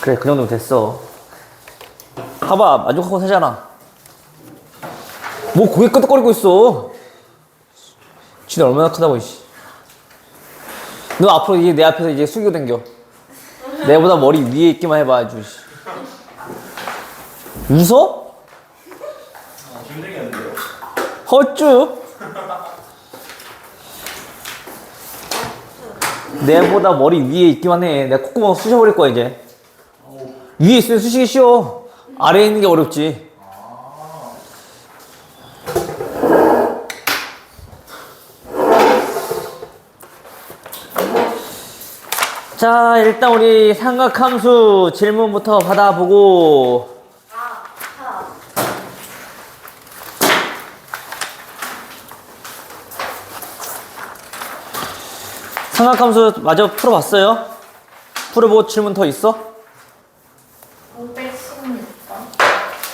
그래, 그 정도면 됐어. 봐봐, 만족하고 살잖아. 뭐 고개 끄덕거리고 있어. 쥐는 얼마나 크다고, 이씨. 너 앞으로 이제 내 앞에서 이제 숙이고 댕겨. 내보다 머리 위에 있기만 해봐, 아주. 웃어? 힘들겠는데요? 헛쭈? 내보다 머리 위에 있기만 해. 내가 콧구멍 쑤셔버릴 거야, 이제. 위에 있으면 쑤시기 쉬워. 아래에 있는 게 어렵지. 자, 일단 우리 삼각함수 질문부터 받아보고. 삼각함수 마저 풀어봤어요? 풀어보고 질문 더 있어?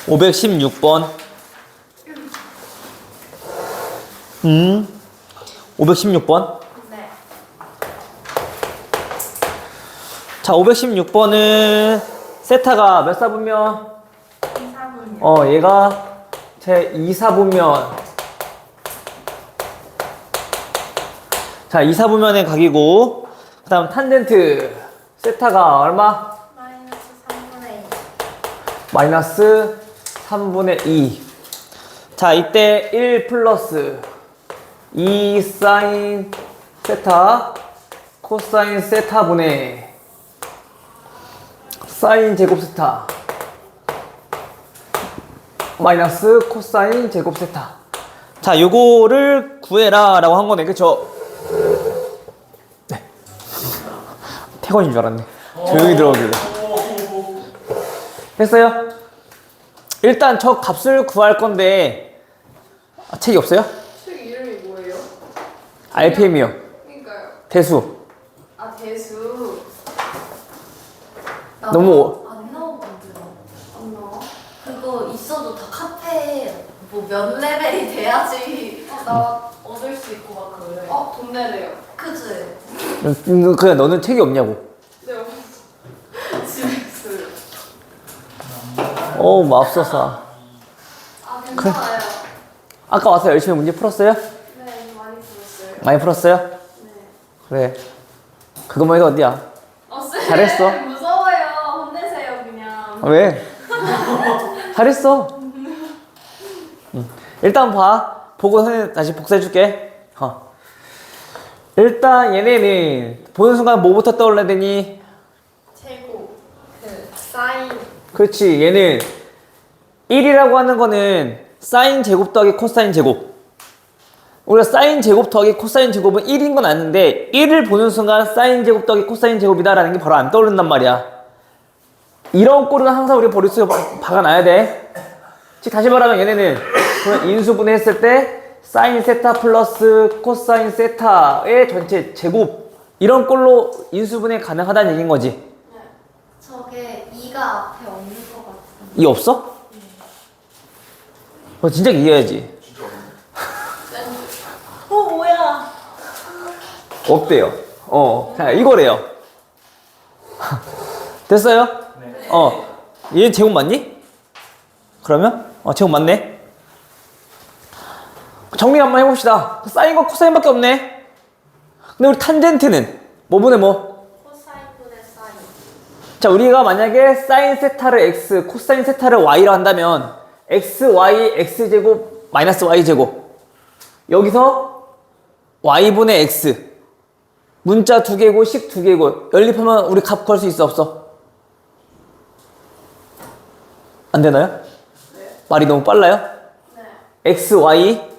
516번. 516번. 516번. 네. 자, 516번은 세타가 몇 사분면? 2사분요. 얘가 제 2사분면. 자, 2사분면의 각이고, 그 다음 탄젠트. 세타가 얼마? 마이너스 3분의 2. 마이너스 3분의 2. 자, 이때 1 플러스 2 사인 세타 코사인 세타분의 사인 제곱 세타 마이너스 코사인 제곱 세타. 자, 요거를 구해라 라고 한 거네, 그쵸? 네. 태권인 줄 알았네. 조용히 들어오길래. 했어요? 일단 저 값을 구할 건데, 책이 없어요? 책 이름이 뭐예요? RPM이요. 그러니까요. 대수. 아, 대수. 너무 안 나오거든. 안 나와? 그거 있어도 다 카페에 뭐 몇 레벨이 돼야지 나 얻을 수 있고 막 그래. 돈 내래요. 그치? 그냥 너는 책이 없냐고. 네, 집에 있어요. 맙소사. 아, 괜찮아요. 아까 와서 열심히 문제 풀었어요? 네, 많이 들었어요. 많이 풀었어요? 네. 그래. 그것만 해도 어디야? 쌤, 잘했어. 무서워요. 혼내세요, 그냥. 왜? 잘했어. 일단 봐. 보고 선생님 다시 복사해줄게. 일단 얘네는 보는 순간 뭐부터 떠올라야 되니? 제곱. 사인. 그렇지. 얘는 1이라고 하는 거는 사인 제곱 더하기 코사인 제곱. 우리가 사인 제곱 더하기 코사인 제곱은 1인 건 아는데 1을 보는 순간 사인 제곱 더하기 코사인 제곱이다라는 게 바로 안 떠오른단 말이야. 이런 꼴은 항상 우리 머릿속에 박아놔야 돼. 즉 다시 말하면 얘네는 인수분해 했을 때 사인 세타 플러스 코사인 세타의 전체 제곱, 이런 꼴로 인수분해 가능하다는 얘기인 거지. 저게 2가 앞에 없는 것 같아. 이 없어? 진짜 이겨야지. 뭐야? 없대요. 자, 이거래요. 됐어요? 네. 얘 제곱 맞니? 그러면? 제곱 맞네. 정리 한번 해봅시다. 사인과 코사인밖에 없네. 근데 우리 탄젠트는 뭐분의 뭐? 코사인분의 사인. 자, 우리가 만약에 사인 세타를 x, 코사인 세타를 y로 한다면 x, y, x제곱, 마이너스 y제곱. 여기서 y분의 x. 문자 2개고 식 2개고 연립하면 우리 값 구할 수 있어, 없어? 안 되나요? 네. 말이 너무 빨라요? 네. x, y,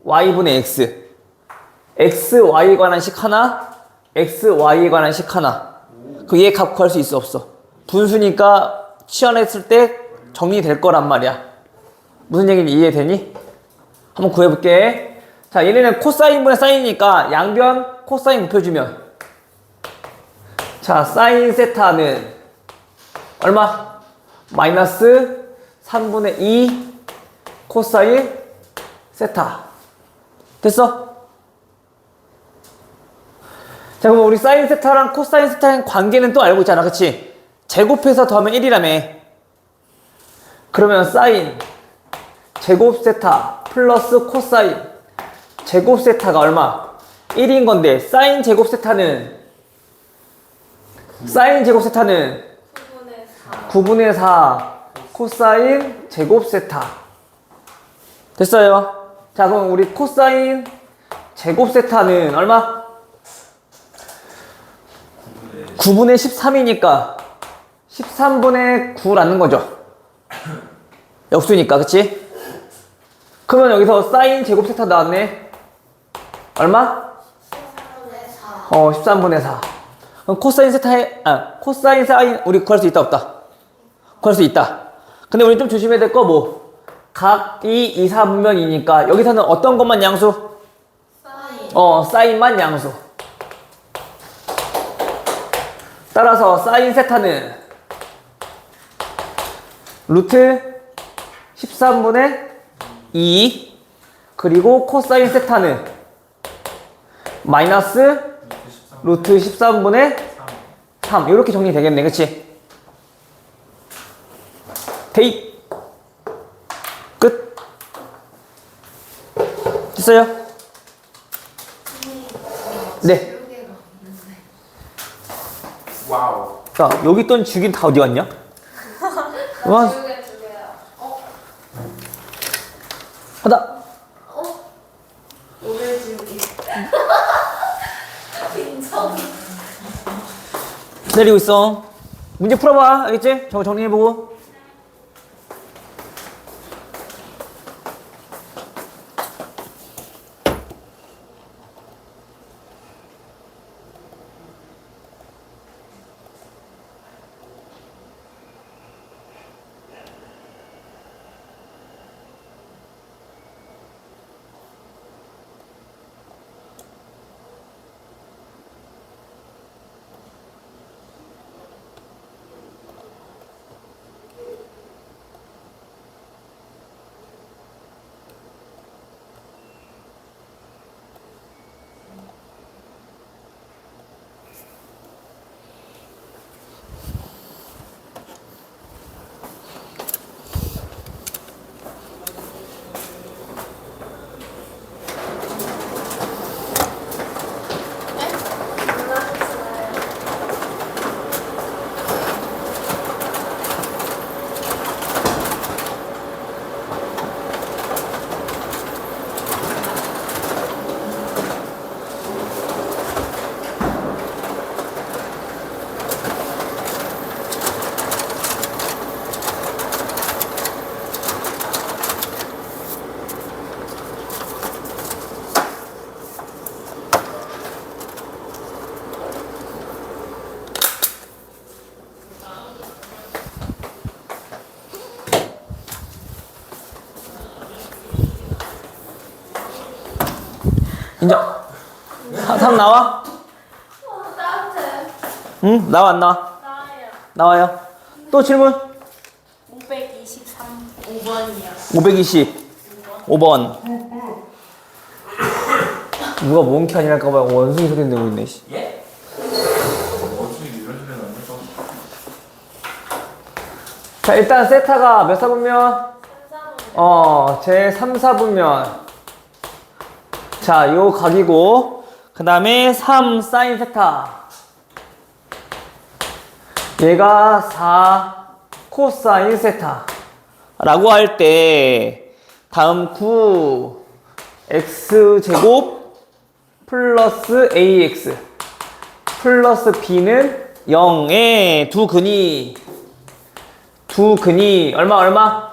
y분의 x. x, y에 관한 식 하나, x, y에 관한 식 하나. 그 얘 값 구할 수 있어, 없어? 분수니까 치환했을 때 정리될 거란 말이야. 무슨 얘기인지 이해되니? 한번 구해볼게. 자, 얘네는 코사인분의 사인이니까 양변 코사인 곱해주면, 자, 사인 세타는 얼마? 마이너스 3분의 2 코사인 세타. 됐어? 자, 그럼 우리 사인 세타랑 코사인 세타의 관계는 또 알고 있잖아. 그치? 제곱해서 더하면 1이라며. 그러면 사인 제곱 세타 플러스 코사인 제곱 세타가 얼마? 1인 건데 사인 제곱 세타는 9분의 4 코사인 제곱 세타. 됐어요? 자, 그럼 우리 코사인 제곱 세타는 얼마? 9분의 13이니까 13분의 9라는 거죠. 역수니까, 그치? 그러면 여기서 사인 제곱 세타 나왔네. 얼마? 13분의 4. 그럼 코사인 세타에, 코사인 사인, 우리 구할 수 있다, 없다? 구할 수 있다. 근데 우리 좀 조심해야 될 거 뭐? 각이 이사분면이니까 여기서는 어떤 것만 양수? 사인만 양수. 따라서 사인 세타는 루트 13분의 2 그리고 코사인 세타는 마이너스 루트 13분의 3 이렇게 정리되겠네. 그치? 대입 끝. 됐어요? 네. 와우. 야, 여기 있던 주긴 다 어디 갔냐? 와, 두개요. 하다. 오늘 지우기. 인정. 기다리고 있어. 문제 풀어봐. 알겠지? 저거 정리해보고. 인정. 3 나와? 나한테 응? 나와, 안 나와? 나야. 나와요. 또 질문? 523 5번이요. 525번. 누가 몽키 아니랄까봐 원숭이 소리 내고 있네, 씨. 예? 어떻게 이런 소리는 안 해서? 자, 일단 세타가 몇 사분면? 제 3, 4분면. 자, 요 각이고, 그 다음에 3 사인 세타. 얘가 4 코사인 세타. 라고 할 때, 다음 9 x제곱 플러스 ax 플러스 b는 0에 두 근이 얼마?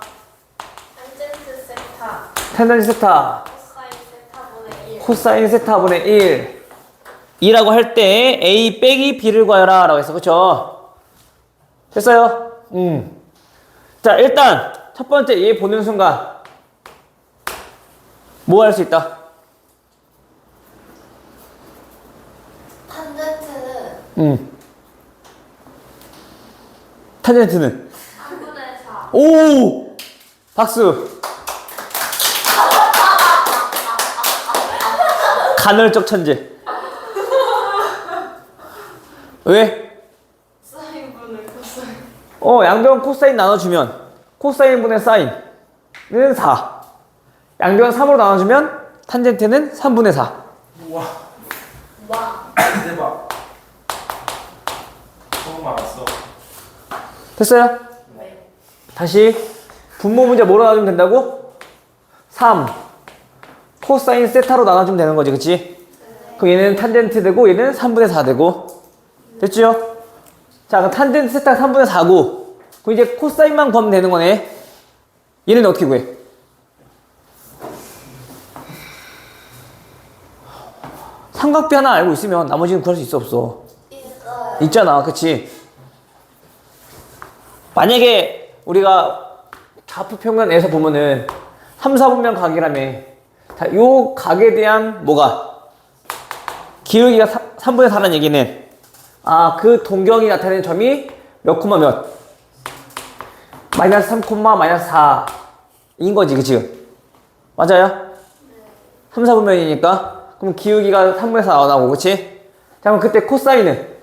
탄젠트 세타 탄젠트 세타 코사인 세타분의 1. 코사인 세타분의 1 2라고 할 때 a 빼기 b를 구하라 라고 했어. 그쵸? 됐어요? 자, 일단 첫 번째 얘 보는 순간 뭐 할 수 있다? 탄젠트는 탄젠트는 3분의 4. 오! 박수. 간헐적 천재. 왜? 사인분을 코사인. 양변 코사인 나눠주면 코사인분의 사인은 4. 양변 3으로 나눠주면 탄젠트는 3분의 4. 우와. 와. 대박. 처음 알았어. 됐어요? 네. 다시 분모 문제 뭐로 나눠주면 된다고? 3 코사인 세타로 나눠주면 되는 거지, 그치? 그럼 얘는 탄젠트 되고 얘는 3분의 4 되고. 됐죠? 자, 그럼 탄젠트 세타가 3분의 4고 그럼 이제 코사인만 구하면 되는 거네. 얘는 어떻게 구해? 삼각비 하나 알고 있으면 나머지는 구할 수 있어, 없어? 있어요. 있잖아, 그치? 만약에 우리가 좌표평면에서 보면은 3, 4분면 각이라며. 자, 요 각에 대한 뭐가? 기울기가 3분의 4라는 얘기는 그 동경이 나타내는 점이 몇 콤마 몇? 마이너스 3 콤마 마이너스 4인 거지, 그치? 맞아요? 3, 4분면이니까 그럼 기울기가 3분의 4 나오고, 그치? 자, 그럼 그때 코사인은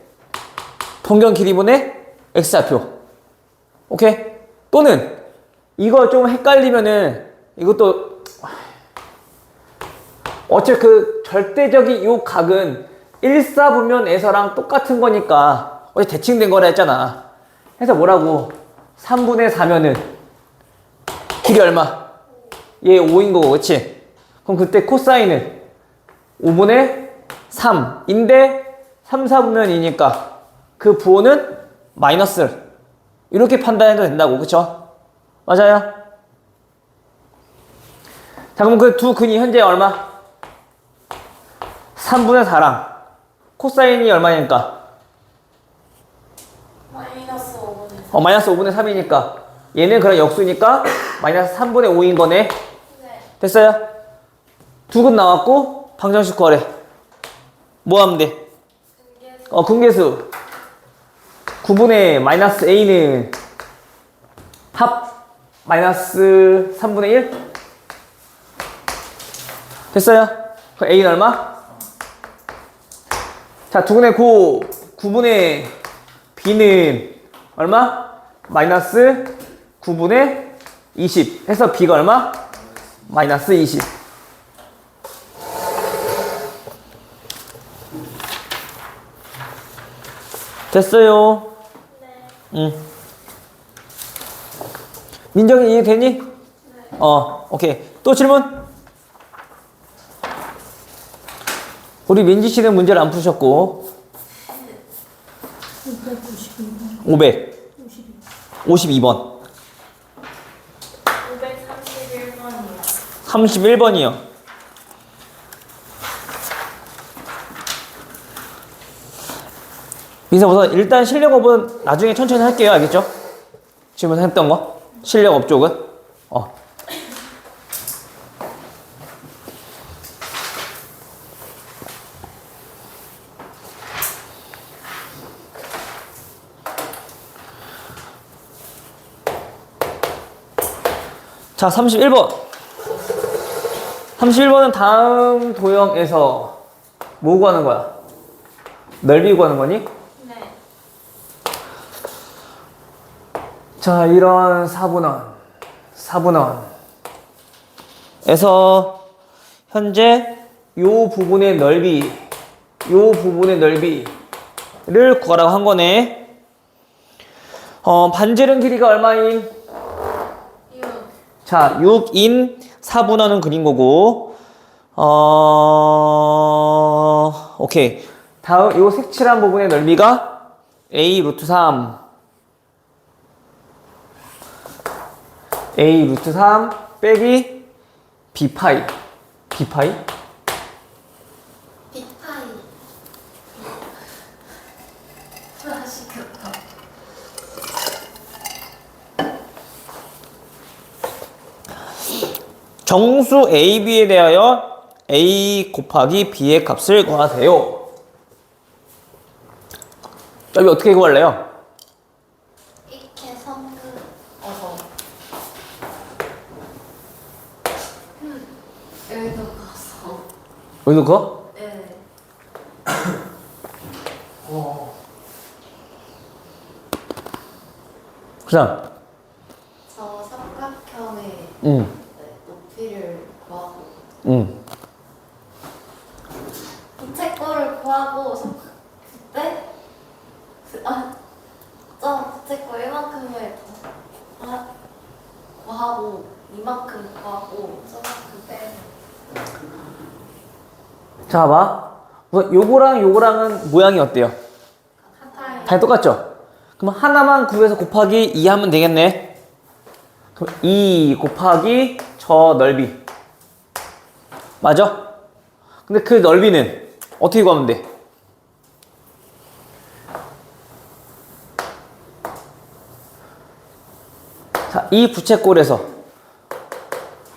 동경 길이분의 x좌표. 오케이? 또는 이거 좀 헷갈리면은 이것도 어차피 그 절대적인 요 각은 1사분면에서랑 똑같은 거니까 어제 대칭된 거라 했잖아. 해서 뭐라고? 3분의 4면은 길이 얼마? 얘 5인 거고, 그치? 그럼 그때 코사인은 5분의 3인데 3, 4분면이니까 그 부호는 마이너스. 이렇게 판단해도 된다고, 그쵸? 맞아요? 자, 그럼 그 두 근이 현재 얼마? 3분의 4랑 코사인이 얼마니까? 마이너스 5분의 마이너스 5분의 3이니까 얘는 그런 역수니까 마이너스 3분의 5인 거네. 네. 됐어요? 두 근 나왔고 방정식 구하래. 뭐 하면 돼? 근계수 9분의 마이너스 a는 합 마이너스 3분의 1? 됐어요? 그럼 a는 얼마? 자, 두근의 고 9분의 b는 얼마? 마이너스 9분의 20 해서 b가 얼마? 마이너스 20. 됐어요. 네. 응. 민정이 이해되니? 네. 오케이. 또 질문? 우리 민지 씨는 문제를 안 푸셨고. 500. 52번. 531번이요. 31번이요. 민서 우선 일단 실력업은 나중에 천천히 할게요. 알겠죠? 지금 했던 거. 실력업 쪽은. 자, 31번. 31번은 다음 도형에서 뭐 구하는 거야? 넓이 구하는 거니? 네. 자, 이런 4분원에서 현재 요 부분의 넓이를 구하라고 한 거네. 반지름 길이가 얼마인? 6. 자, 6인 4분원은 그린 거고, 오케이. 다음, 요 색칠한 부분의 넓이가 a 루트 3. a 루트 3 빼기 b 파이. 빅파이. 맛있겠다. 정수 a, b에 대하여 a 곱하기 b의 값을 구하세요. 여기 어떻게 구할래요? 이렇게 어서. 여기도 가서. 여기 넣고? 네. 그다음. 저 삼각형의 응. 네, 높이를 구하고 응. 부채꼴을 구하고 그때 저 부채꼴 이만큼을 구하고 이만큼 구하고 저만큼 빼는. 자, 봐. 우선 요거랑 요거랑은 모양이 어때요? 같아요. 다 똑같죠? 그럼 하나만 구해서 곱하기 2 하면 되겠네. 그럼 2 곱하기 저 넓이. 맞아? 근데 그 넓이는 어떻게 구하면 돼? 자, 이 부채꼴에서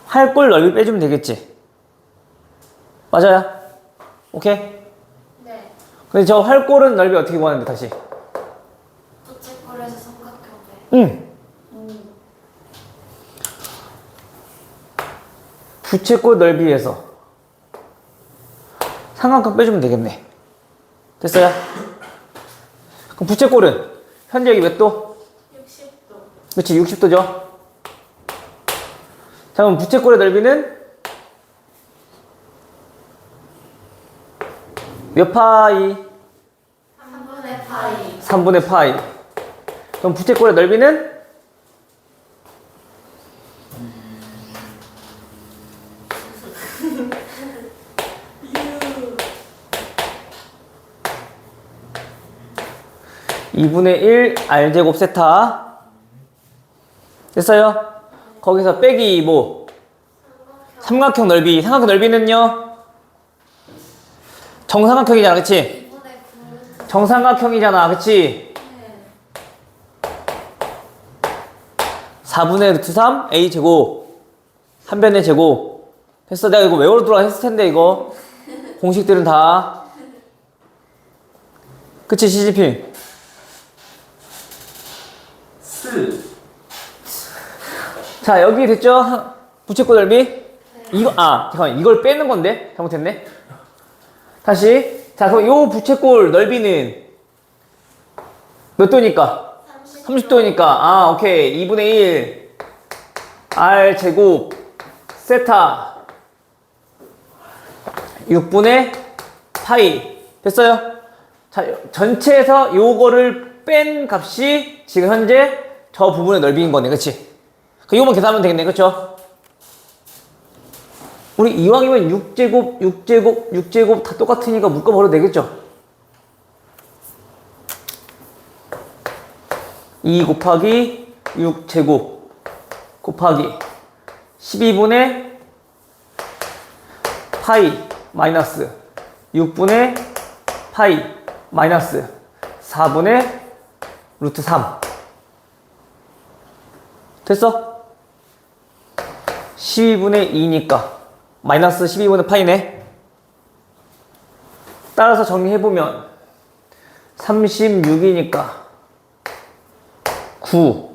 활꼴 넓이 빼주면 되겠지? 맞아요? 오케이? 네. 근데 저 활꼴은 넓이 어떻게 구하는데 다시? 부채꼴에서 삼각형 빼. 응. 부채꼴 넓이에서 삼각형 빼주면 되겠네. 됐어요? 그럼 부채꼴은 현재 여기 몇 도? 60도. 그렇지, 60도죠. 자, 그럼 부채꼴의 넓이는 몇 파이? 3분의 파이. 3분의 파이. 그럼 부채꼴의 넓이는? 유. 2분의 1 R제곱 세타. 됐어요? 거기서 빼기 뭐? 삼각형 넓이. 삼각형 넓이는요? 정삼각형이잖아, 그치? 2분의 9. 정삼각형이잖아, 그치? 네. 4분의 루트 3 A제곱. 한 변의 제곱. 됐어. 내가 이거 외워두라 했을 텐데, 이거. 공식들은 다. 그치, CGP? 자, 여기 됐죠? 부채꼴 넓이? 이거, 잠깐만. 이걸 빼는 건데? 잘못했네. 다시. 자, 그럼 요 부채꼴 넓이는 몇 도니까? 30도니까. 오케이. 2분의 1 R 제곱 세타 6분의 파이. 됐어요? 자, 전체에서 요거를 뺀 값이 지금 현재 저 부분의 넓이인 거네. 그치? 이거만 계산하면 되겠네. 그쵸? 우리 이왕이면 6제곱, 6제곱, 6제곱 다 똑같으니까 묶어버려도 되겠죠? 2 곱하기 6제곱 곱하기 12분의 파이 마이너스 6분의 파이 마이너스 4분의 루트 3. 됐어? 12분의 2니까 마이너스 12분의 파이네. 따라서 정리해보면 36이니까 9.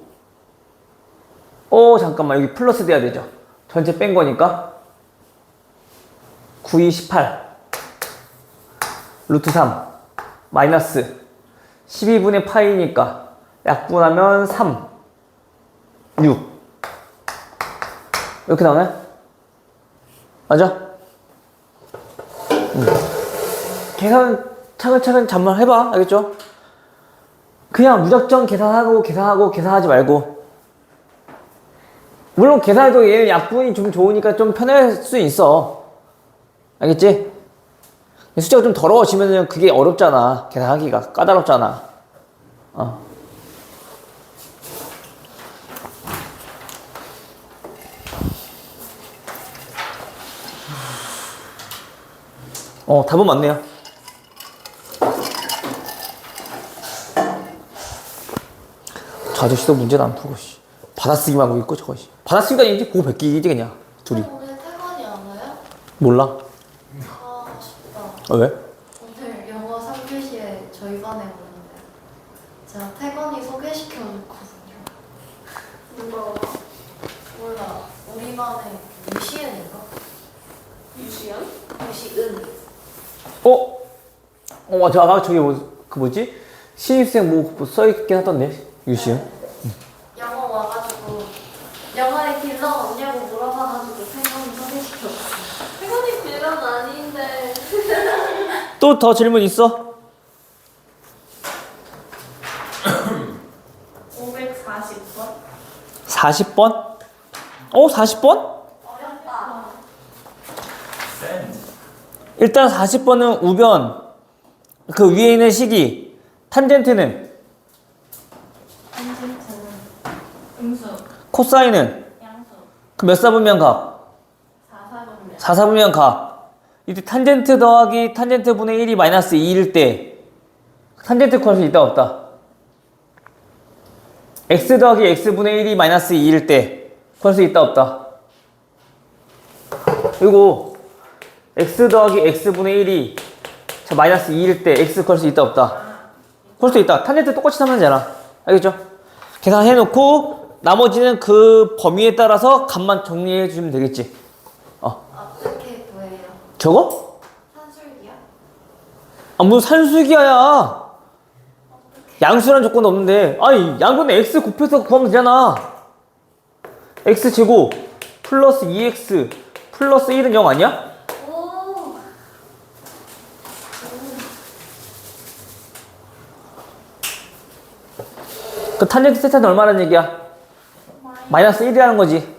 잠깐만, 여기 플러스 돼야 되죠. 전체 뺀 거니까 9, 2, 18 루트 3 마이너스 12분의 파이니까 약분하면 3 6 이렇게 나오네? 맞아? 계산 차근차근 잠만 해봐. 알겠죠? 그냥 무작정 계산하지 말고. 물론 계산해도 얘는 약분이 좀 좋으니까 좀 편할 수 있어. 알겠지? 숫자가 좀 더러워지면 그게 어렵잖아. 계산하기가 까다롭잖아. 답은 맞네요. 저 아저씨도 문제는 안 풀고, 씨. 받아쓰기만 하고 있고, 저거, 씨. 받아쓰기가 아니지, 보고 베끼기지, 그냥. 둘이. 오늘 태권이 안 와요? 몰라. 아쉽다. 왜? 오늘 영어 3교시에 저희 반에 오는데 제가 태권이 소개시켜줬거든요. 이거 몰라. 우리 반에 유시은인가? 유시연? 유시은. 저 아까 저기 그 뭐지? 신입생 뭐 써있긴 하던데, 유시은. 또 더 질문 있어? 540번? 40번? 40번? 어렵다. 센. 일단 40번은 우변, 그 위에 있는 식이, 탄젠트는, 탄젠트는 음수, 코사인은, 양수, 그 몇 사분면 각? 4사분면. 4사분면 각. 이때 탄젠트 더하기 탄젠트 분의 1이 마이너스 2일 때, 탄젠트 구할 수 있다 없다? x 더하기 x분의 1이 마이너스 2일 때 구할 수 있다 없다? 그리고 x 더하기 x분의 1이 마이너스 2일 때 x 구할 수 있다 없다? 구할 수 있다. 탄젠트 똑같이 하면 되잖아. 알겠죠? 계산해놓고 나머지는 그 범위에 따라서 값만 정리해 주시면 되겠지. 어떻게 구해요? 저거? 산술기야? 무슨 산수기야야. 양수란 조건도 없는데. 아니 양수는 x 곱해서 구하면 되잖아. x제곱 플러스 2x 플러스 1은 0 아니야? 오. 그 탄젠트 세타는 얼마라는 얘기야? 마이너스 1이라는 거지.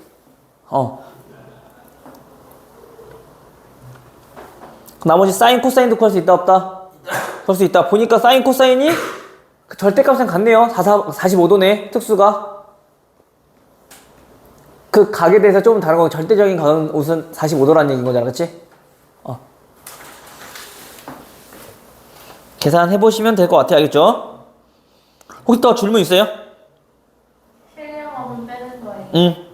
나머지 사인 코사인도 구할 수 있다 없다? 구할 수 있다. 보니까 사인 코사인이 그 절대값은 같네요. 45도네 특수가. 그 각에 대해서 조금 다른 거. 절대적인 각은 우선 45도라는 얘기인 거잖아, 그치? 계산해보시면 될 것 같아요. 알겠죠? 혹시 또 질문 있어요? 실력업은 빼는 거예요. 응.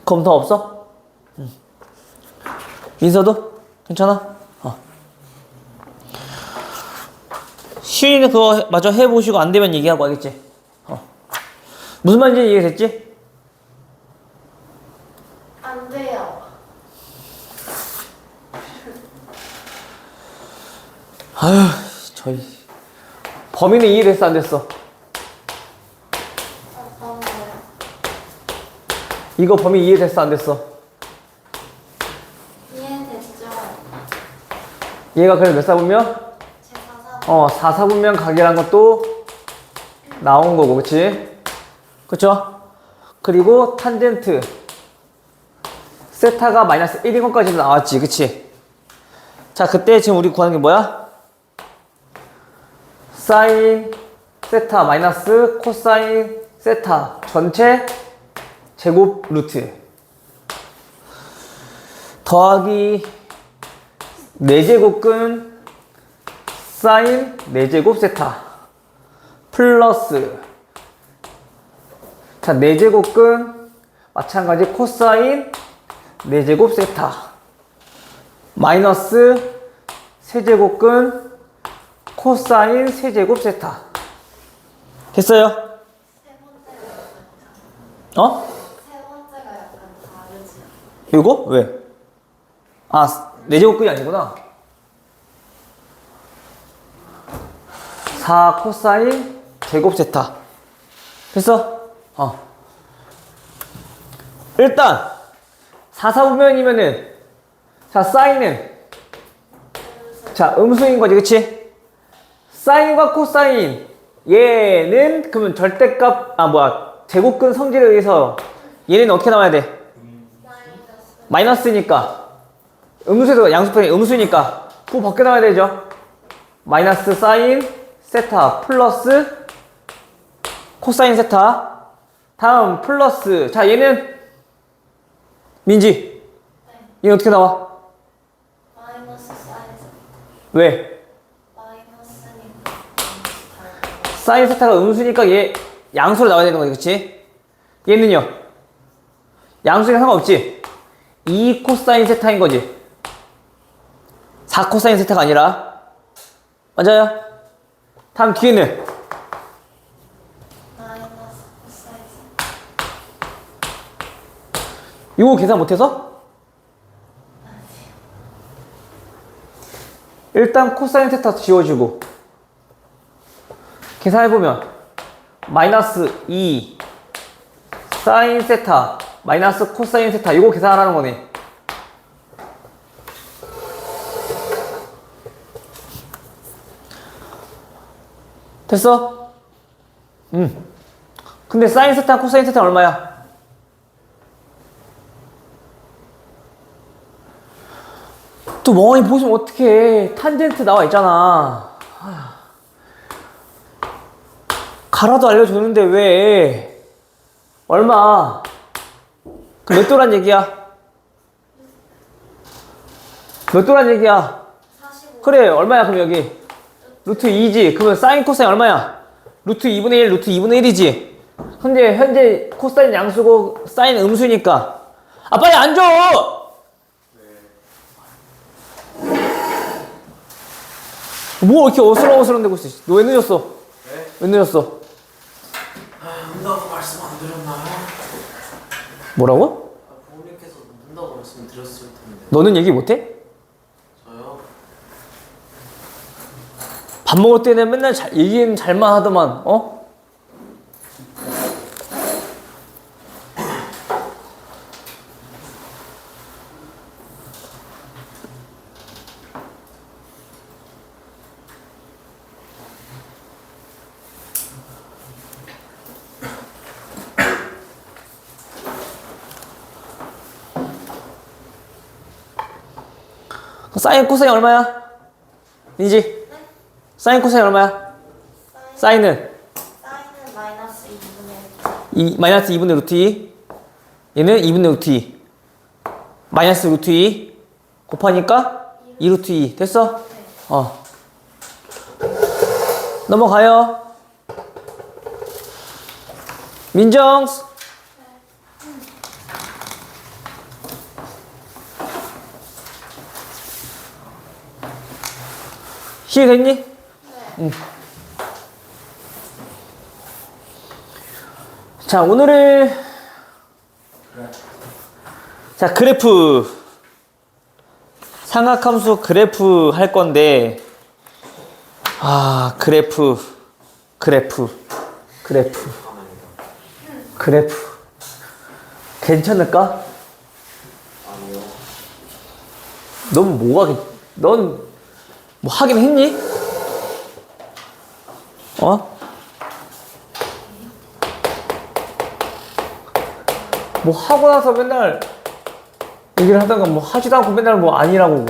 그럼 더 없어? 응. 민서도? 괜찮아? 시윤이는 그거 마저 해보시고 안 되면 얘기하고 알겠지? 무슨 말인지 이해됐지? 안 돼요. 저희 범위는 이해됐어 안 됐어? 어떤 거요? 이거 범위 이해됐어 안 됐어? 이해됐죠? 얘가 그래서 몇 사분면? 제 4사분. 4사분면 각이란 것도 나온 거고, 그치? 그쵸? 그리고 탄젠트 세타가 마이너스 1인 것까지도 나왔지, 그치? 자, 그때 지금 우리 구하는 게 뭐야? 사인 세타 마이너스 코사인 세타 전체 제곱 루트 더하기 4제곱근 사인 4제곱 세타 플러스 자 4제곱근 마찬가지 코사인 4제곱 세타 마이너스 세제곱근 코사인 세제곱 세타 됐어요? 세 번째가 약간 세 번째가 약간 다르지. 이거? 왜? 4제곱근이 아니구나 4 코사인 제곱 세타 됐어? 일단 4사분면이면은 자 사인은 자 음수인 거지 그치? 사인과 코사인 얘는 그러면 절대값 제곱근 성질에 의해서 얘는 어떻게 나와야 돼? 마이너스니까 음수에서 양수편이 음수니까 그 밖에 나와야 되죠. 마이너스 사인 세타 플러스 코사인 세타 다음 플러스 자 얘는 민지 얘는 어떻게 나와? 마이너스 사이즈. 왜? 마이너스니까. 사인 세타가 음수니까 얘 양수로 나와야 되는 거지 그치? 얘는요? 양수니까 상관없지? 2 코사인 세타인 거지 4 코사인 세타가 아니라 맞아요? 다음 뒤에는 마이너스 사이즈. 이거 계산 못해서? 일단 코사인 세타 지워주고 계산해보면 마이너스 2 사인 세타 마이너스 코사인 세타 이거 계산하라는 거네 됐어? 근데 사인 세타, 코사인 세타 얼마야? 또 멍하니 보시면 어떡해. 탄젠트 나와 있잖아. 가라도 알려줬는데 왜? 얼마? 그 몇 도란 얘기야? 몇 도란 얘기야? 45. 그래, 얼마야, 그럼 여기? 루트 2지. 그러면 사인 코사인 얼마야? 루트 2분의 1, 루트 2분의 1이지. 근데 현재 코사인 양수고 사인 음수니까. 아, 빨리 앉아! 뭐 이렇게 어슬렁어슬렁 대고 있어. 너 왜 늦었어? 네? 왜 늦었어? 문다고 말씀 안 드렸나요? 뭐라고? 부모님께서 문다고 말씀드렸을 텐데. 너는 얘기 못해? 저요? 밥 먹을 때는 맨날 얘기는 잘만 하더만, 어? 사인 코사인 얼마야? 이지? 사인 코사인 얼마야? 사인은? 사인은 마이너스 2분의 마이너스 2분의 루트 2. 얘는 2분의 루트 2. 마이너스 루트 2 곱하니까 2 루트 2. 됐어? 어. 넘어가요. 민정스. 이해됐니? 응. 자, 오늘은 자, 그래프 삼각함수 그래프 할 건데 그래프 괜찮을까? 아니요. 넌 뭐 하긴 했니? 어? 뭐 하고 나서 맨날 얘기를 하다가 뭐 하지도 않고 맨날 뭐 아니라고.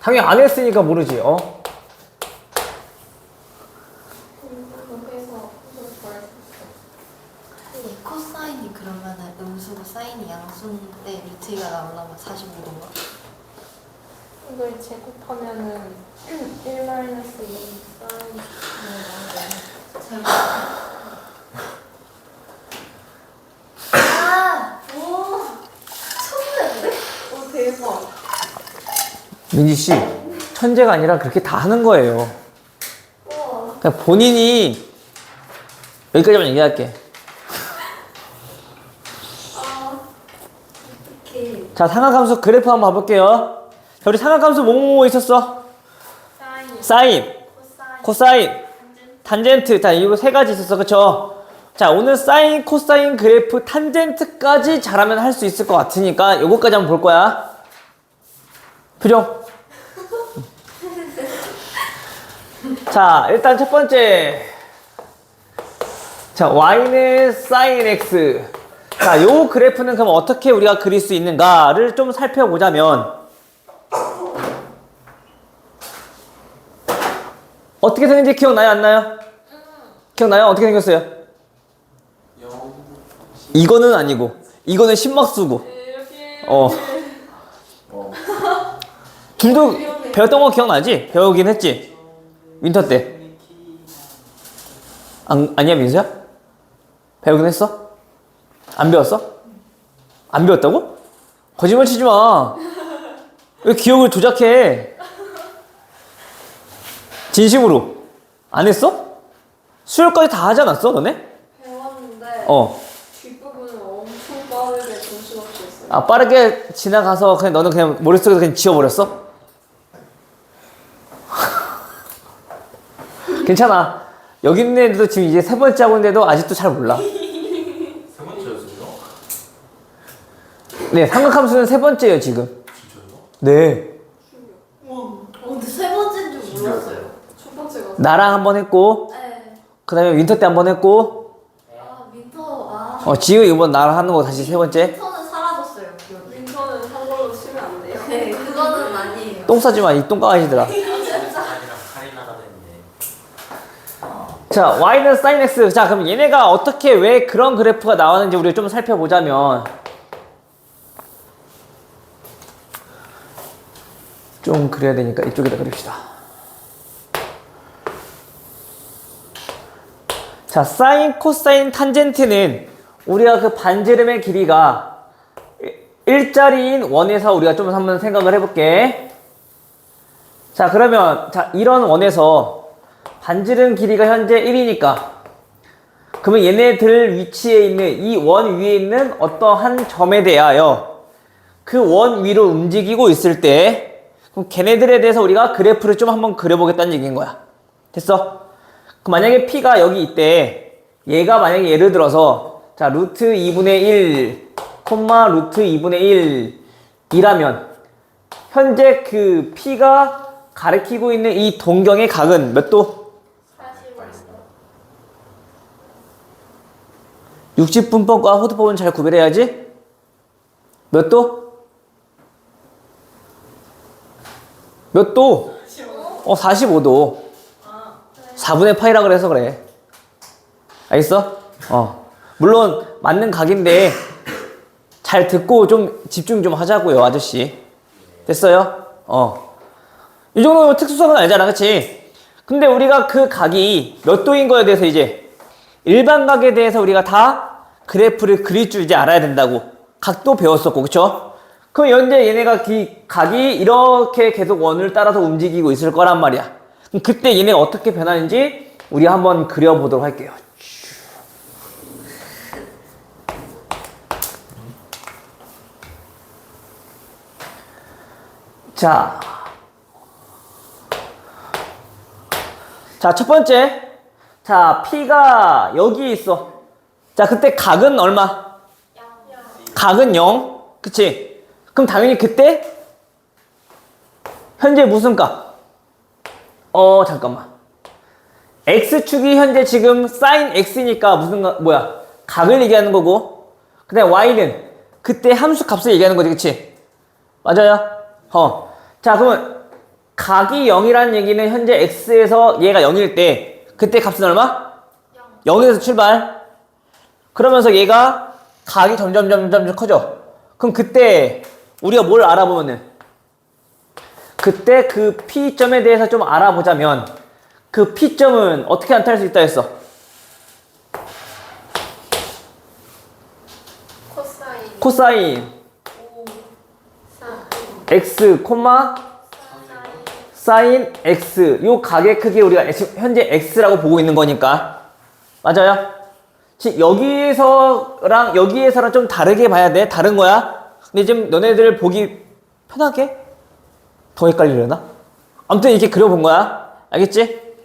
당연히 안 했으니까 모르지, 어? 이 코사인이 그러면은 음수고 사인이 양수인데 루트 2가 나오려면 45도인가? 이걸 제곱하면은 1 마이너스 2 사인 제가 오! 천재인데? 오 대박. 민지씨, 천재가 아니라 그렇게 다 하는 거예요. 우와. 그냥 본인이, 여기까지만 얘기할게. 어떡해. 자, 삼각함수 그래프 한번 봐볼게요. 자, 우리 삼각함수 뭐뭐뭐 있었어? 사인 사인, 코사인 코사인, 탄젠트. 자, 이거 세 가지 있었어. 그쵸? 자, 오늘 사인, 코사인, 그래프, 탄젠트까지 잘하면 할 수 있을 것 같으니까 요거까지 한번 볼 거야. 표정. 자, 일단 첫 번째. 자, y는 sin x. 자, 요 그래프는 그럼 어떻게 우리가 그릴 수 있는가를 좀 살펴보자면 어떻게 생긴지 기억나요? 안 나요? 기억나요? 어떻게 생겼어요? 이거는 아니고 이거는 심막수고 어 둘도 배웠던 거 기억나지? 배우긴 했지? 윈터 때 아니야 민수야? 배우긴 했어? 안 배웠어? 안 배웠다고? 거짓말 치지 마. 왜 기억을 조작해? 진심으로 안 했어? 수요일까지 다 하지 않았어 너네? 배웠는데 어. 뒷부분을 엄청 빠르게 정신없이 했어요. 빠르게 지나가서 그냥 너는 그냥 머릿속에서 그냥 지워버렸어? 괜찮아. 여기 있는 애들도 지금 이제 세 번째 하고 있는데도 아직도 잘 몰라. 세 번째였어요? 네, 삼각함수는 세 번째예요 지금. 진짜요? 네. 근데 세 번째인 줄 몰랐어요. 첫 번째가 나랑 한 번 했고 네. 그 다음에 윈터 때 한 번 했고, 아 민터 지우 이번 나랑 하는 거 다시 세 번째. 민터는 사라졌어요. 기억이. 민서는 한 걸로 치면 안 돼요. 네 그거는 아니에요. 똥 싸지 마, 이 똥강아지들아. 진짜. 아니라 카리나가 됐네. 자, y는 sin x. 자, 그럼 얘네가 어떻게 왜 그런 그래프가 나왔는지 우리가 좀 살펴보자면, 좀 그려야 되니까 이쪽에다 그립시다. 자, 사인, 코사인, 탄젠트는 우리가 그 반지름의 길이가 일자리인 원에서 우리가 좀 한번 생각을 해볼게. 자, 그러면 자 이런 원에서 반지름 길이가 현재 1이니까 그러면 얘네들 위치에 있는 이 원 위에 있는 어떠한 점에 대하여 그 원 위로 움직이고 있을 때 그럼 걔네들에 대해서 우리가 그래프를 좀 한번 그려보겠다는 얘기인 거야. 됐어? 그럼 만약에 P가 여기 있대. 얘가 만약에 예를 들어서 자 루트 2분의 1 콤마 루트 2분의 1 이라면 현재 그 P가 가리키고 있는 이 동경의 각은 몇 도? 60분법과 호두법은 잘 구별해야지. 몇 도? 몇 도? 45도. 4분의 파이라 그래서 그래. 알겠어? 물론 맞는 각인데 잘 듣고 좀 집중 좀 하자고요, 아저씨. 됐어요? 이 정도 특수성은 알잖아, 그치? 근데 우리가 그 각이 몇 도인 거에 대해서 이제 일반 각에 대해서 우리가 다 그래프를 그릴 줄 이제 알아야 된다고. 각도 배웠었고, 그쵸? 그럼 현재 얘네가 각이 이렇게 계속 원을 따라서 움직이고 있을 거란 말이야. 그럼 그때 얘네가 어떻게 변하는지 우리 한번 그려보도록 할게요. 자, 첫 번째. 자, P가 여기 있어. 자, 그때 각은 얼마? 각은 0. 그치? 그럼 당연히 그때 현재 무슨 값? 잠깐만. X축이 현재 지금 sin X니까 뭐야? 각을 얘기하는 거고. 그 다음에 Y는 그때 함수 값을 얘기하는 거지, 그치? 맞아요? 자, 그러면 각이 0이라는 얘기는 현재 X에서 얘가 0일 때 그때 값은 얼마? 0에서 출발. 그러면서 얘가 각이 점점 커져. 그럼 그때 우리가 뭘 알아보면은 그때 그 P점에 대해서 좀 알아보자면 그 P점은 어떻게 나타낼 수 있다 했어? 코사인 X, 사인 X. 요 각의 크기 우리가 지금 현재 X라고 보고 있는 거니까. 맞아요? 지금 여기에서랑 좀 다르게 봐야 돼. 다른 거야. 근데 지금 너네들 보기 편하게? 더 헷갈리려나? 아무튼 이렇게 그려본 거야. 알겠지?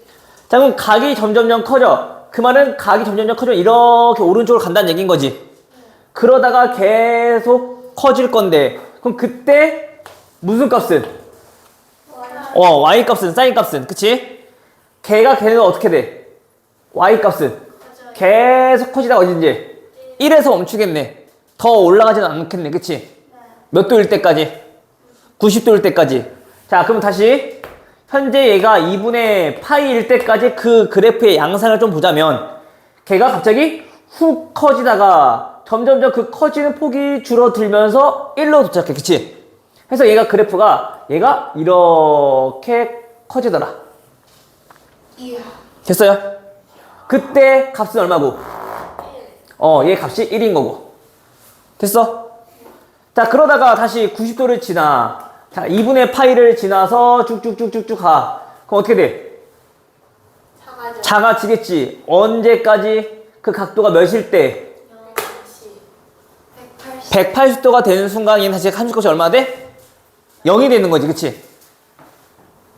자, 그럼 각이 점점점 커져. 그 말은 각이 점점점 커지면 이렇게 오른쪽으로 간다는 얘기인 거지. 그러다가 계속 커질 건데 그럼 그때 무슨 값은? y 값은, sin 값은, 그치? 걔네는 어떻게 돼? y 값은 계속 커지다가 어딘지 1에서 멈추겠네. 더 올라가지는 않겠네, 그치? 몇 도일 때까지? 90도일 때까지. 자, 그럼 다시 현재 얘가 2분의 파이일 때까지 그 그래프의 양상을 좀 보자면 걔가 갑자기 훅 커지다가 점점점 그 커지는 폭이 줄어들면서 1로 도착해, 그치? 그래서 그래프가 얘가 이렇게 커지더라. 됐어요? 그때 값은 얼마고? 얘 값이 1인 거고. 됐어? 자, 그러다가 다시 90도를 지나. 자, 2분의 파이를 지나서 쭉쭉쭉쭉쭉 가. 그럼 어떻게 돼? 작아지겠지. 언제까지? 그 각도가 몇일 때? 180도가 되는 순간 얘는 다시 함수값이 얼마 돼? 0이 되는 거지, 그치?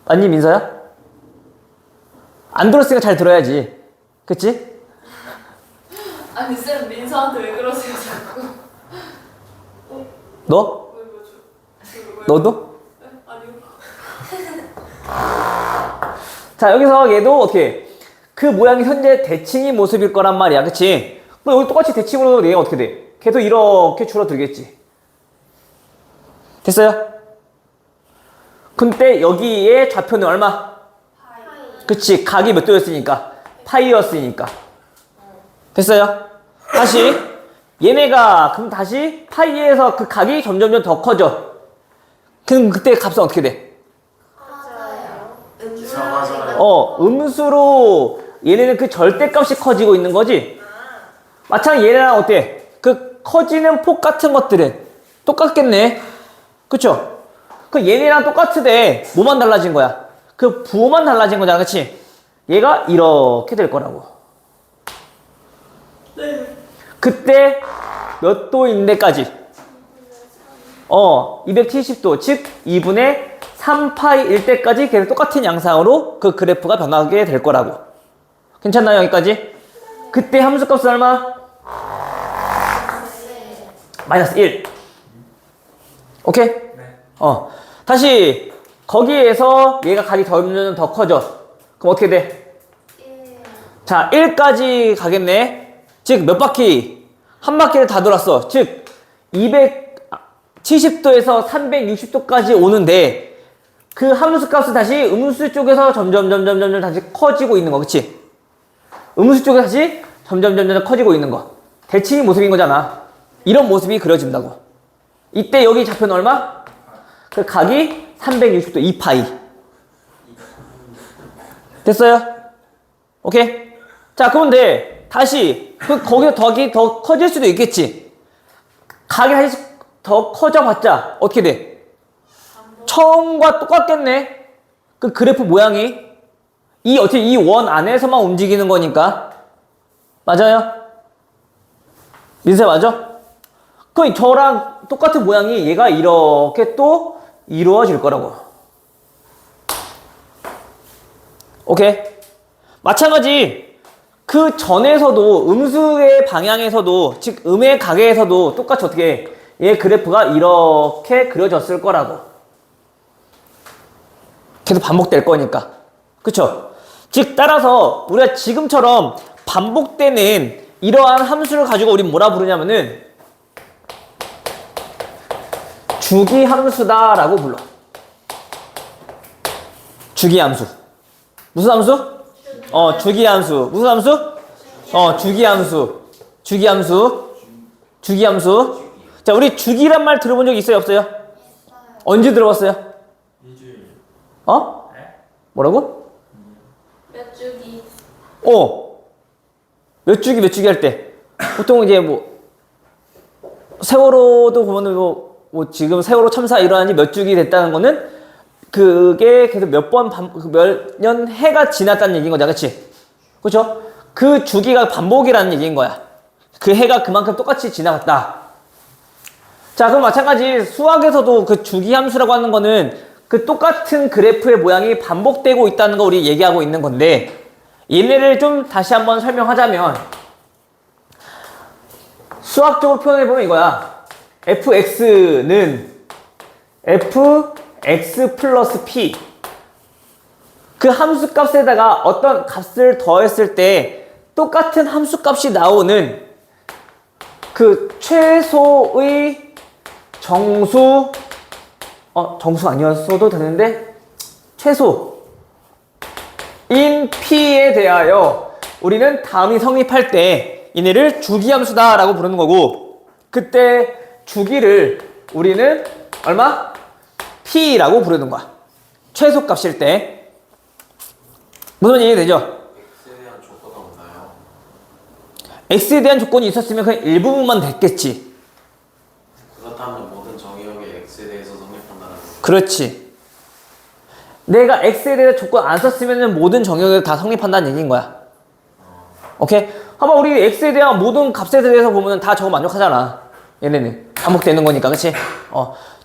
맞니, 민서야? 안 들었으니까 잘 들어야지. 그치? 아니 쌤 민서한테 왜 그러세요 자꾸? 너? 왜 그러죠? 너도? 아니요. 자, 여기서 얘도 어떻게? 그 모양이 현재 대칭인 모습일 거란 말이야. 그치? 그럼 여기 똑같이 대칭으로 얘가 어떻게 돼? 걔도 이렇게 줄어들겠지. 됐어요? 근데 여기에 좌표는 얼마? 그치, 각이 몇 도였으니까? 파이였으니까. 됐어요? 다시 얘네가 그럼 다시 파이에서 그 각이 점점점 더 커져. 그럼 그때 값은 어떻게 돼? 음수로 얘네는 그 절대값이 커지고 있는 거지. 마찬가지 얘네랑 어때? 그 커지는 폭 같은 것들은 똑같겠네. 그쵸? 그 얘네랑 똑같으되 뭐만 달라진 거야? 그 부호만 달라진 거잖아. 그치? 얘가 이렇게 될 거라고. 그때 몇 도인데까지? 270도, 즉 2분의 3파이일 때까지 계속 똑같은 양상으로 그 그래프가 변하게 될 거라고. 괜찮나요? 여기까지? 그때 함수값은 얼마? 마이너스 1. 오케이? 다시 거기에서 얘가 각이 점점 더 커져. 그럼 어떻게 돼? 자, 1까지 가겠네. 즉 몇 바퀴? 한 바퀴를 다 돌았어. 즉 270도에서 360도까지 오는데 그 함수 값은 다시 음수 쪽에서 점점 다시 커지고 있는 거. 그치? 음수 쪽에서 다시 점점 커지고 있는 거. 대칭이 모습인 거잖아. 이런 모습이 그려진다고. 이때 여기 좌표는 얼마? 그 각이 360도 2파이. 됐어요? 오케이? 자, 그런데 다시 거기서 더 커질 수도 있겠지. 각이 다시 더 커져봤자 어떻게 돼? 처음과 똑같겠네. 그 그래프 모양이 어떻게 이 원 안에서만 움직이는 거니까. 맞아요? 민세 맞아? 그럼 저랑 똑같은 모양이 얘가 이렇게 또 이루어질 거라고. 오케이? 마찬가지 그 전에서도 음수의 방향에서도 즉 음의 가게에서도 똑같이 어떻게 해? 얘 그래프가 이렇게 그려졌을 거라고. 계속 반복될 거니까. 그쵸? 즉 따라서 우리가 지금처럼 반복되는 이러한 함수를 가지고 우린 뭐라 부르냐면은 주기함수다라고 불러. 주기함수. 무슨 함수? 주기함수. 무슨 함수? 주기함수. 주기함수. 자, 우리 주기란 말 들어본 적 있어요? 없어요? 언제 들어봤어요? 뭐라고? 몇 주기. 몇 주기 할 때. 보통 이제 뭐, 세월호도 보면은 뭐 지금 세월호 참사 일어난 지 몇 주기 됐다는 거는 그게 계속 몇 년 해가 지났다는 얘기인 거잖아. 그치? 그쵸? 그 주기가 반복이라는 얘기인 거야. 그 해가 그만큼 똑같이 지나갔다. 자, 그럼 마찬가지 수학에서도 그 주기함수라고 하는 거는 그 똑같은 그래프의 모양이 반복되고 있다는 거 우리 얘기하고 있는 건데, 얘네를 좀 다시 한번 설명하자면 수학적으로 표현해보면 이거야. fx는 fx 플러스 p, 그 함수값에다가 어떤 값을 더했을 때 똑같은 함수값이 나오는 그 최소의 정수, 정수 아니었어도 되는데 최소인 p에 대하여 우리는 다음이 성립할 때 얘네를 주기함수다 라고 부르는 거고, 그때 주기를 우리는 얼마? p라고 부르는 거야. 최소값일 때. 무슨 얘기 되죠? X에 대한 조건은 없나요? x에 대한 조건이 있었으면 그냥 일부분만 됐겠지. 그렇다면 모든 정의역이 X에 대해서 성립한다는 거죠. 그렇지. 내가 x에 대해서 조건 안 썼으면 모든 정의역이 다 성립한다는 얘기인 거야. 오케이? 한번 우리 x에 대한 모든 값에 대해서 보면 다 저거 만족하잖아. 얘네는 반복되는 거니까. 그치?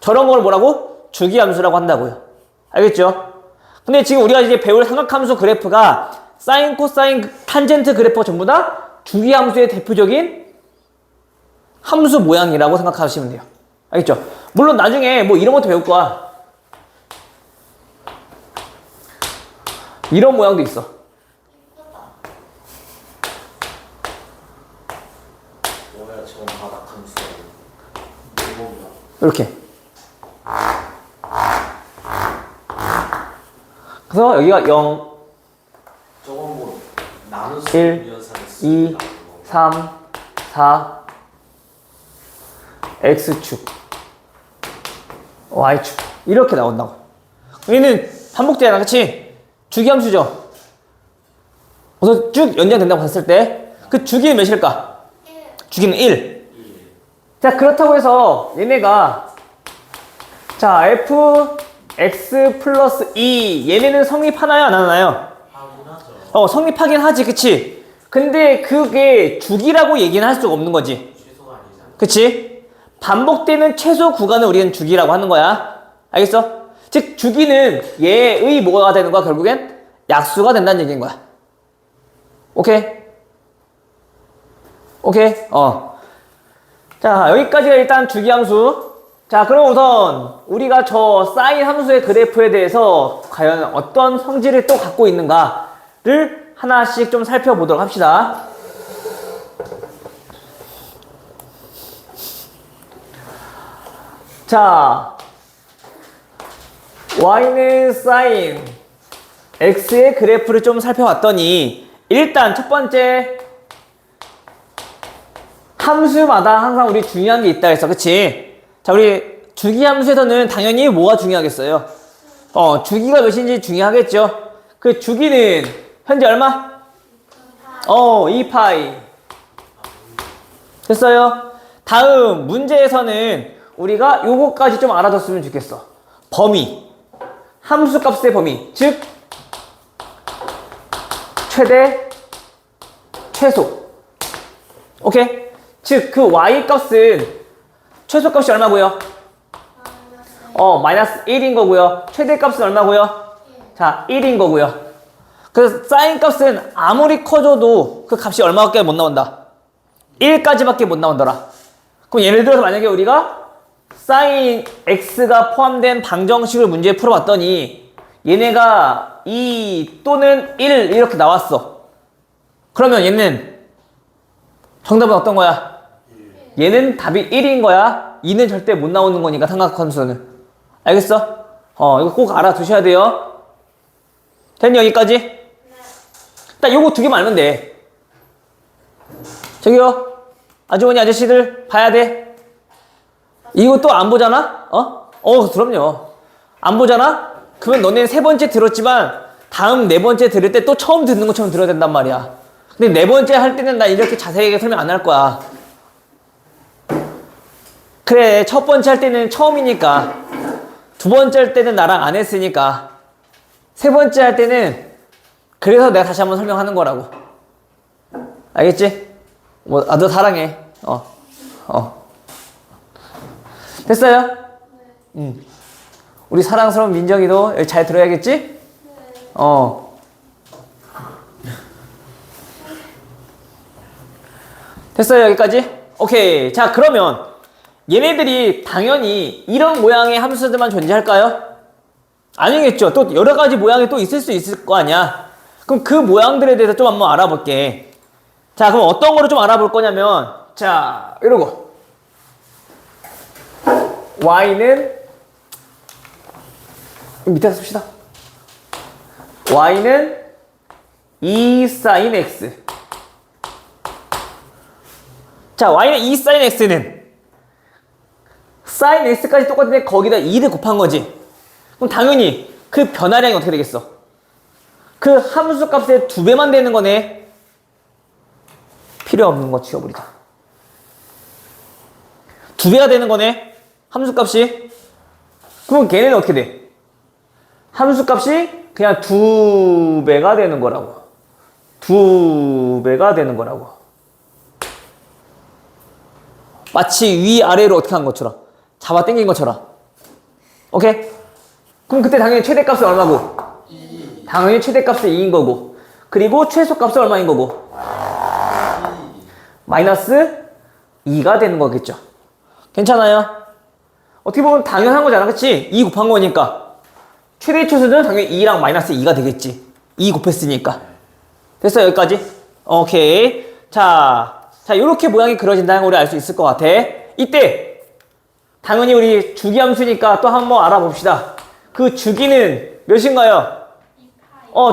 저런 걸 뭐라고? 주기함수라고 한다고요. 알겠죠? 근데 지금 우리가 이제 배울 삼각함수 그래프가 사인, 코사인, 탄젠트 그래프가 전부 다 주기함수의 대표적인 함수 모양이라고 생각하시면 돼요. 알겠죠? 물론 나중에 뭐 이런 것도 배울 거야. 이런 모양도 있어. 저건 바닥 함수예요. 이겁니다. 이렇게. 그래서 여기가 0, 저건 뭐 나누수 1, 유연산을 2, 쓰는 3, 4, X축, Y축. 이렇게 나온다고. 여기는 반복되잖아, 그치? 주기함수죠? 그래서 쭉 연장된다고 봤을 때, 그 주기는 몇일까? 1. 주기는 1. 자, 그렇다고 해서 얘네가, 자, fx 플러스 2. 얘네는 성립하나요? 안 하나요? 하긴 하죠. 성립하긴 하지, 그치? 근데 그게 주기라고 얘기는 할 수가 없는 거지. 최소가 아니잖아. 그치? 반복되는 최소 구간을 우리는 주기라고 하는 거야. 알겠어? 즉, 주기는 얘의 뭐가 되는 거야, 결국엔? 약수가 된다는 얘기인 거야. 오케이? 오케이? 자, 여기까지가 일단 주기함수. 자, 그럼 우선 우리가 저 사인 함수의 그래프에 대해서 과연 어떤 성질을 또 갖고 있는가를 하나씩 좀 살펴보도록 합시다. 자, y는 sin x의 그래프를 좀 살펴봤더니 일단 첫 번째 함수마다 항상 우리 중요한 게 있다 했어. 그치? 자, 우리 주기함수에서는 당연히 뭐가 중요하겠어요? 주기가 몇인지 중요하겠죠? 그 주기는 현재 얼마? 2파이. 됐어요? 다음 문제에서는 우리가 요거까지 좀 알아뒀으면 좋겠어. 범위. 함수값의 범위. 즉 최대, 최소. 오케이? 즉 그 y값은 최소값이 얼마고요? 마이너스 1인 거고요. 최대값은 얼마고요? 자, 1인 거고요. 그래서 사인 값은 아무리 커져도 그 값이 얼마밖에 못 나온다. 1까지밖에 못 나온더라. 그럼 예를 들어서 만약에 우리가 사인 x가 포함된 방정식을 문제에 풀어봤더니 얘네가 2 또는 1 이렇게 나왔어. 그러면 얘는 정답은 어떤 거야? 얘는 답이 1인 거야. 2는 절대 못 나오는 거니까 삼각함수는. 알겠어? 이거 꼭 알아두셔야 돼요. 됐니 여기까지? 딱 요거 두 개만 알면 돼. 저기요 아주머니 아저씨들 봐야 돼. 이거 또 안 보잖아? 그럼요. 안 보잖아? 그러면 너네 세 번째 들었지만 다음 네 번째 들을 때 또 처음 듣는 것처럼 들어야 된단 말이야. 근데 네 번째 할 때는 나 이렇게 자세하게 설명 안 할 거야. 그래, 첫 번째 할 때는 처음이니까, 두 번째 할 때는 나랑 안 했으니까, 세 번째 할 때는 그래서 내가 다시 한번 설명하는 거라고. 알겠지? 너 사랑해. 됐어요? 우리 사랑스러운 민정이도 여기 잘 들어야겠지? 됐어요, 여기까지? 오케이. 자, 그러면 얘네들이 당연히 이런 모양의 함수들만 존재할까요? 아니겠죠. 또 여러 가지 모양이 또 있을 수 있을 거 아니야. 그럼 그 모양들에 대해서 좀 한번 알아볼게. 자, 그럼 어떤 거를 좀 알아볼 거냐면, 자, 이러고. y는, 밑에서 씁시다. y는 2 sin x. 자, y는 2 sin x는 sin x까지 똑같은데 거기다 2를 곱한 거지. 그럼 당연히 그 변화량이 어떻게 되겠어? 그 함수 값의 2배만 되는 거네. 필요 없는 거 지워버리자. 2배가 되는 거네. 함수 값이. 그럼 걔네는 어떻게 돼? 함수 값이 그냥 2배가 되는 거라고. 2배가 되는 거라고. 마치 위아래로 어떻게 한 것처럼. 잡아 당긴 것처럼. 오케이? 그럼 그때 당연히 최대값은 얼마고? 2. 당연히 최대값은 2인 거고. 그리고 최소값은 얼마인 거고? 마이너스 2가 되는 거겠죠. 괜찮아요? 어떻게 보면 당연한 거잖아. 그치? 2 곱한 거니까. 최대 최소는 당연히 2랑 마이너스 2가 되겠지. 2 곱했으니까. 됐어요? 여기까지? 오케이. 자, 자, 이렇게 모양이 그려진다는 걸 우리 알 수 있을 것 같아. 이때 당연히 우리 주기함수니까 또 한번 알아봅시다. 그 주기는 몇인가요?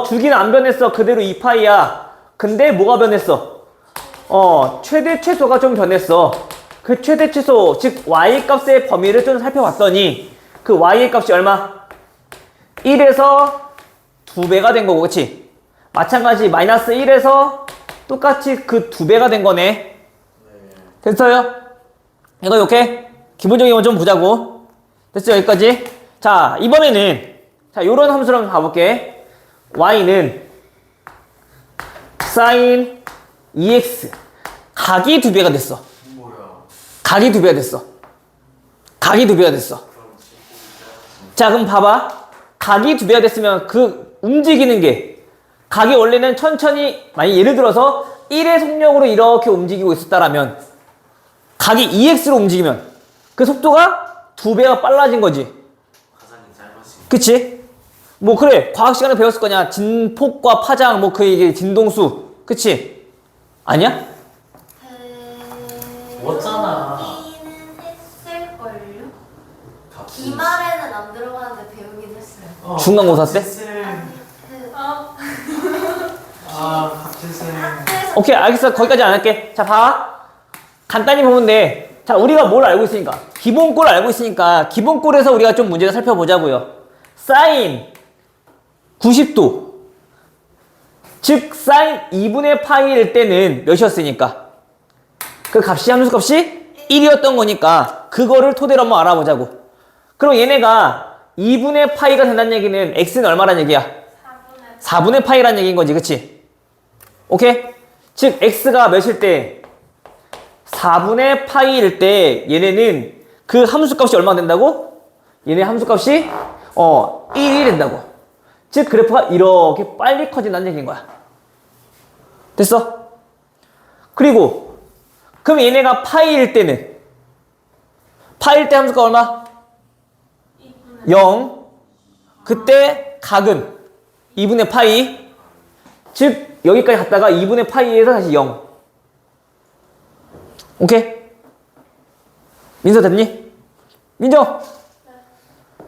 주기는 안 변했어. 그대로 2파이야. 근데 뭐가 변했어? 최대 최소가 좀 변했어. 그 최대 최소, 즉 y 값의 범위를 좀 살펴봤더니 그 y의 값이 얼마? 1에서 2배가 된 거고, 그치? 마찬가지 마이너스 1에서 똑같이 그 2배가 된 거네. 됐어요? 이거 이렇게 기본적인 거 좀 보자고. 됐죠? 여기까지. 자, 이번에는 자, 요런 함수를 한번 가볼게. y는 sin 2x 각이 2배가 됐어. 뭐야? 각이 2배가 됐어. 각이 2배가 됐어. 자, 그럼 봐봐. 각이 2배가 됐으면 그 움직이는 게 각이 원래는 천천히, 만약 예를 들어서 1의 속력으로 이렇게 움직이고 있었다라면 각이 2x로 움직이면 그 속도가 2배가 빨라진 거지. 가장이 짧아진. 그치? 뭐 그래, 과학 시간에 배웠을 거냐. 진폭과 파장, 뭐 그 이게 진동수. 그치? 아니야? 뭐잖아. 배우기는 했을걸요? 값이. 기말에는 안 들어가는데 배우긴 했어요. 중간고사 때? 값을. 학교에서 오케이, 알겠어. 거기까지 안 할게. 자, 봐. 간단히 보면 돼. 자, 우리가 뭘 알고 있으니까. 기본꼴을 알고 있으니까 기본꼴에서 우리가 좀 문제를 살펴보자고요. 사인 90도. 즉, 사인 2분의 파이일 때는 몇이었으니까? 그 값이, 함수 값이 1이었던 거니까 그거를 토대로 한번 알아보자고. 그럼 얘네가 2분의 파이가 된다는 얘기는 x는 얼마란 얘기야? 4분의 파이란 얘기인 거지, 그치? 오케이? 즉, x가 몇일 때? 4분의 파이일 때 얘네는 그 함수값이 얼마나 된다고? 얘네 함수값이 1이 된다고. 즉 그래프가 이렇게 빨리 커진다는 얘기인 거야. 됐어? 그리고 그럼 얘네가 파이일 때는 파이일 때 함수가 얼마? 0. 그때 각은 2분의 파이. 즉 여기까지 갔다가 2분의 파이에서 다시 0. 오케이? 민서 됐니? 민정!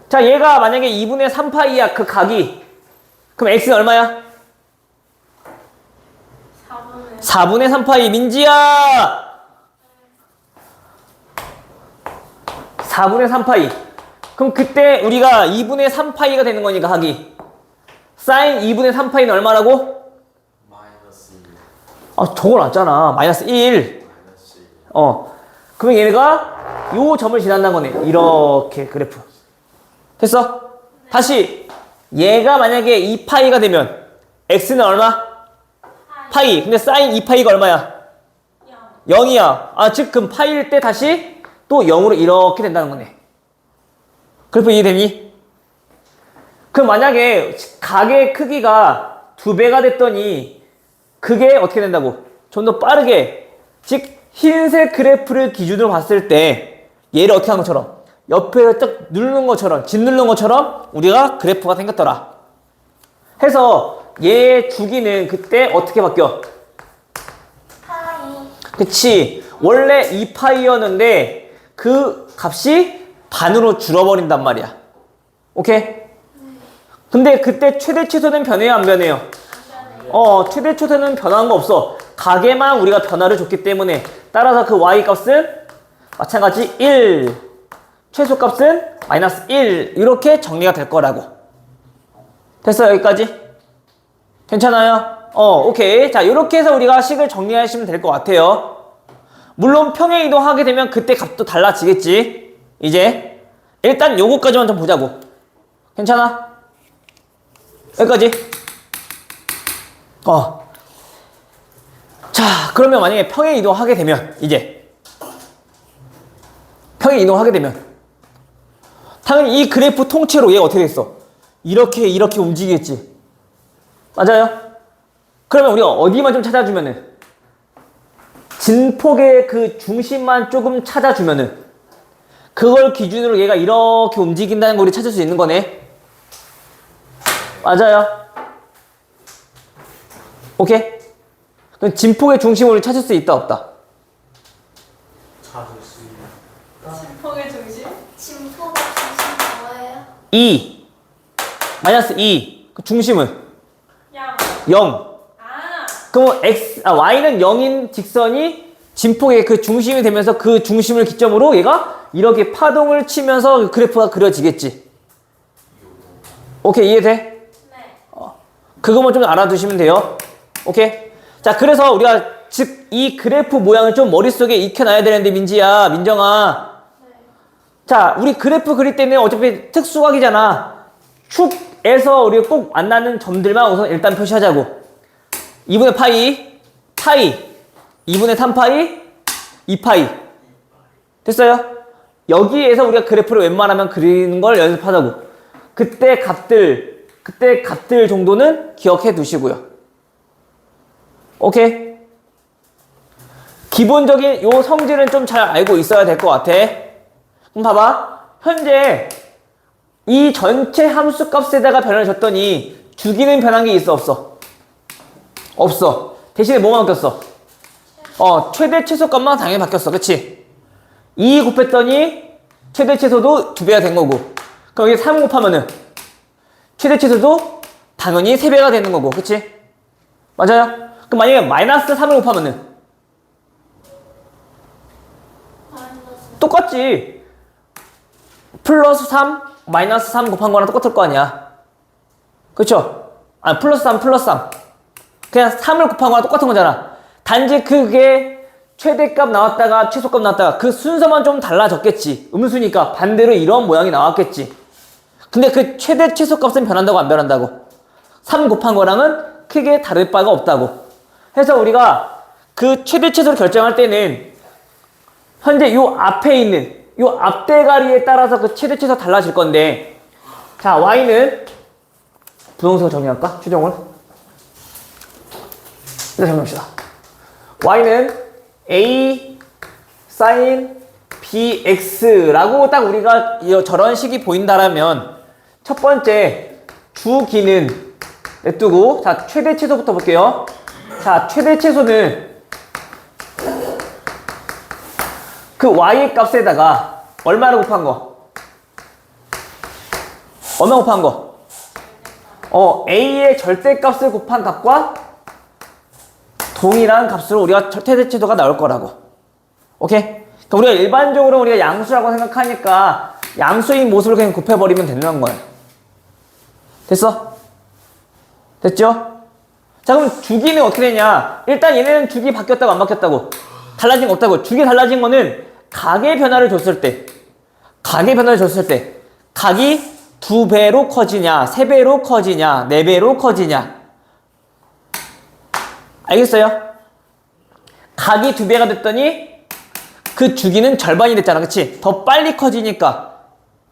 자, 얘가 만약에 2분의 3파이야, 그 각이. 그럼 x는 얼마야? 4분의 3파이. 민지야! 4분의 3파이. 그럼 그때 우리가 2분의 3파이가 되는 거니까, 각이. 사인 2분의 3파이는 얼마라고? 마이너스 2. 적어놨잖아. 마이너스 1. 마이너스 2. 그러면 얘네가 요 점을 지난다는 거네. 이렇게 그래프. 됐어? 다시 얘가 만약에 2파이가 되면 x는 얼마? 파이. 근데 사인 2파이가 얼마야? 0이야. 즉 그럼 파이일 때 다시 또 0으로 이렇게 된다는 거네. 그래프 이해되니? 그럼 만약에 각의 크기가 2배가 됐더니 그게 어떻게 된다고? 좀 더 빠르게, 즉 흰색 그래프를 기준으로 봤을 때 얘를 어떻게 하는 것처럼 옆에서 딱 누르는 것처럼, 짓누르는 것처럼 우리가 그래프가 생겼더라. 해서 얘의 주기는 그때 어떻게 바뀌어? 파이. 그치. 원래 2파이였는데 그 값이 반으로 줄어버린단 말이야. 오케이? 근데 그때 최대 최소는 변해요, 안 변해요? 최대 최소는 변한 거 없어. 각에만 우리가 변화를 줬기 때문에 따라서 그 y 값은 마찬가지 1, 최소 값은 마이너스 1 이렇게 정리가 될 거라고. 됐어요? 여기까지? 괜찮아요? 오케이. 자, 이렇게 해서 우리가 식을 정리하시면 될 것 같아요. 물론 평행 이동하게 되면 그때 값도 달라지겠지. 이제 일단 요거까지만 좀 보자고. 괜찮아? 여기까지. 자, 그러면 만약에 평행 이동하게 되면 이제 평행 이동하게 되면 당연히 이 그래프 통째로 얘가 어떻게 됐어? 이렇게 이렇게 움직이겠지. 맞아요? 그러면 우리가 어디만 좀 찾아주면은 진폭의 그 중심만 조금 찾아주면은 그걸 기준으로 얘가 이렇게 움직인다는 걸 우리 찾을 수 있는 거네. 맞아요? 오케이? 그럼 진폭의 중심을 우리 찾을 수 있다 없다? 찾을 수 있는. 진폭의 중심? 진폭의 중심 뭐예요? 2 마이너스 2 그 중심은 양. 0 아. 그럼 y는 0인 직선이 진폭의 그 중심이 되면서 그 중심을 기점으로 얘가 이렇게 파동을 치면서 그래프가 그려지겠지. 오케이, 이해돼? 네. 그거만 좀 알아두시면 돼요. 오케이? 자, 그래서 우리가 즉 이 그래프 모양을 좀 머릿속에 익혀놔야 되는데 민지야, 민정아. 자, 우리 그래프 그릴 때는 어차피 특수각이잖아. 축에서 우리가 꼭 만나는 점들만 우선 일단 표시하자고. 2분의 파이, 2분의 3파이, 2파이. 됐어요? 여기에서 우리가 그래프를 웬만하면 그리는 걸 연습하자고. 그때 값들 정도는 기억해 두시고요. 오케이? 기본적인 요 성질은 좀 잘 알고 있어야 될 것 같아. 그럼 봐봐. 현재 이 전체 함수 값에다가 변화를 줬더니 주기는 변한 게 있어, 없어? 없어. 대신에 뭐가 바뀌었어? 최대 최소값만 당연히 바뀌었어. 그치? 2 곱했더니 최대 최소도 2배가 된 거고. 그럼 여기 3 곱하면은 최대 최소도 당연히 3배가 되는 거고. 그치? 맞아요? 그럼 만약에 마이너스 3을 곱하면은 똑같지. 플러스 3, 마이너스 3 곱한 거랑 똑같을 거 아니야. 그쵸? 아, 플러스 3, 플러스 3. 그냥 3을 곱한 거랑 똑같은 거잖아. 단지 그게 최대값 나왔다가 최소값 나왔다가 그 순서만 좀 달라졌겠지. 음수니까 반대로 이런 모양이 나왔겠지. 근데 그 최대 최소값은 변한다고 안 변한다고? 3 곱한 거랑은 크게 다를 바가 없다고. 해서 우리가 그 최대 최소를 결정할 때는 현재 요 앞에 있는 요 앞대가리에 따라서 그 최대 최소 달라질 건데, 자, y는 부동식을 정리할까? 추정을 일단 정리합시다. y는 a sin bx라고 딱 우리가 저런 식이 보인다라면 첫 번째 주기는 냅두고, 자, 최대 최소부터 볼게요. 자, 최대 최소는 그 y 값에다가 얼마를 곱한 거? 얼마 곱한 거? a의 절대값을 곱한 값과 동일한 값으로 우리가 최대 최소가 나올 거라고. 오케이? 그러니까 우리가 일반적으로 우리가 양수라고 생각하니까 양수인 모습을 그냥 곱해버리면 된다는 거예요. 됐어? 됐죠? 자, 그럼 주기는 어떻게 되냐? 일단 얘네는 주기 바뀌었다고 안 바뀌었다고? 달라진 거 없다고. 주기 달라진 거는 각의 변화를 줬을 때, 각이 2배로 커지냐, 3배로 커지냐, 4배로 커지냐. 알겠어요? 각이 2배가 됐더니 그 주기는 절반이 됐잖아. 그치? 더 빨리 커지니까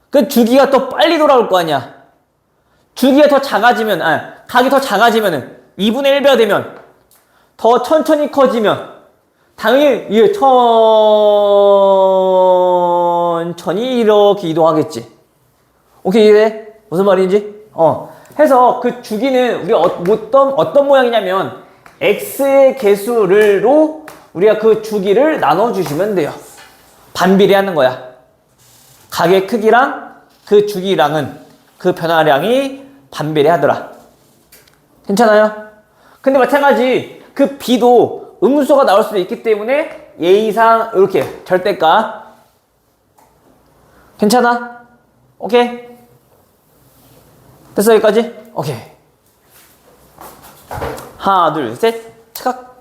그 주기가 더 빨리 돌아올 거 아니야. 주기가 더 작아지면, 각이 더 작아지면은 2분의 1배가 되면 더 천천히 커지면 당연히 이게 천천히 이렇게 이동하겠지. 오케이, 이해돼? 무슨 말인지? 해서 그 주기는 우리가 어떤 모양이냐면 x의 개수로 우리가 그 주기를 나눠주시면 돼요. 반비례하는 거야. 각의 크기랑 그 주기랑은 그 변화량이 반비례하더라. 괜찮아요? 근데 마찬가지 그 b도 음수가 나올 수도 있기 때문에 예의상 이렇게 절대값. 괜찮아? 오케이? 됐어, 여기까지? 오케이. 하나, 둘, 셋, 착각.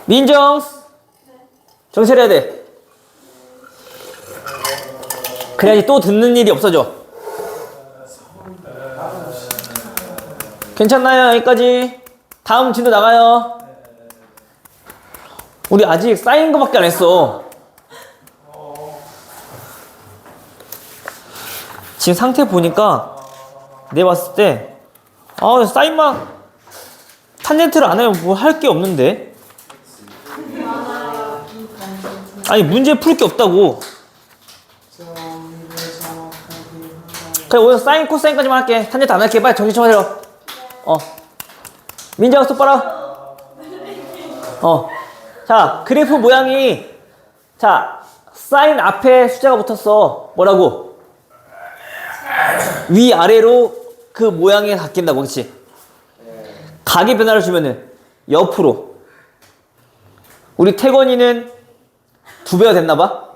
민정, 정신 차려야 돼. 그래야지 또 듣는 일이 없어져. 괜찮나요? 여기까지. 다음 진도 나가요. 우리 아직 쌓인 거밖에 안 했어. 지금 상태 보니까 내가 봤을 때 쌓인만 탄젠트를 안 하면 뭐 할 게 없는데. 아니, 문제 풀 게 없다고. 그래, 오늘 사인 코사인까지만 할게. 탄젠트 안 할게. 빨리 정신 좀 차려. 민정아, 똑바로. 자, 그래프 모양이, 자, 사인 앞에 숫자가 붙었어. 뭐라고? 위아래로 그 모양이 바뀐다고, 그치? 각의 변화를 주면은 옆으로. 우리 태권이는 2배가 됐나봐?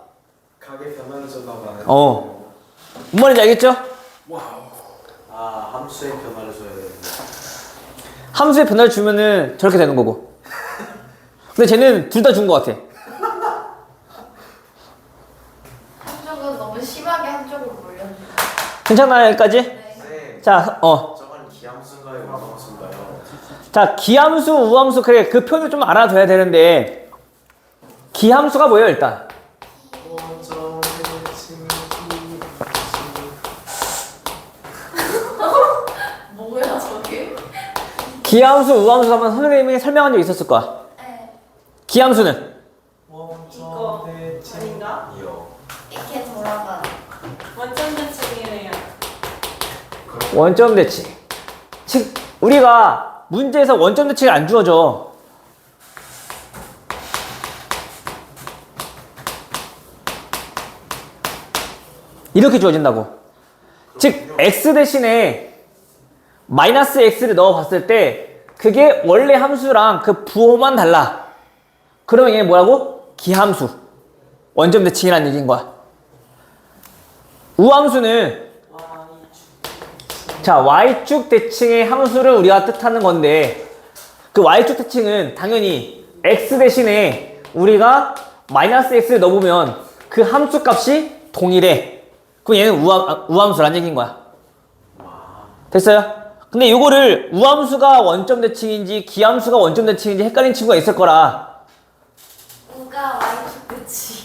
가게 변화를 줬나 봐요. 뭔 말인지 알겠죠? 아, 함수의 변화를 줘야 되는데. 함수의 변화를 주면은 저렇게 되는 거고. 근데 쟤는 둘 다 준 것 같아. 한쪽은 너무 심하게 한쪽으로 몰렸네. 괜찮아요, 여기까지? 네. 자, 저건 기함수인가요? 우함수인가요? 자, 기함수, 우함수, 그래, 그 표현을 좀 알아둬야 되는데, 기함수가 뭐예요, 일단? 뭐야 저게? 기함수, 우함수 한번 선생님이 설명한 적 있었을 거야. 네. 기함수는? 이거 아닌가? 이요. 이렇게 돌아가. 원점 대칭이래요. 원점 대칭. 즉, 우리가 문제에서 원점 대칭이 안 주어져. 이렇게 주어진다고. 즉, x 대신에 마이너스 x를 넣어봤을 때 그게 원래 함수랑 그 부호만 달라. 그러면 얘는 뭐라고? 기함수. 원점 대칭이라는 얘기인 거야. 우함수는 자, y축 대칭의 함수를 우리가 뜻하는 건데 그 y축 대칭은 당연히 x 대신에 우리가 마이너스 x를 넣어보면 그 함수 값이 동일해. 그럼 얘는 우함수란 얘기인 거야. 됐어요? 근데 이거를 우함수가 원점 대칭인지 기함수가 원점 대칭인지 헷갈린 친구가 있을 거라. 우가 Y축 대칭.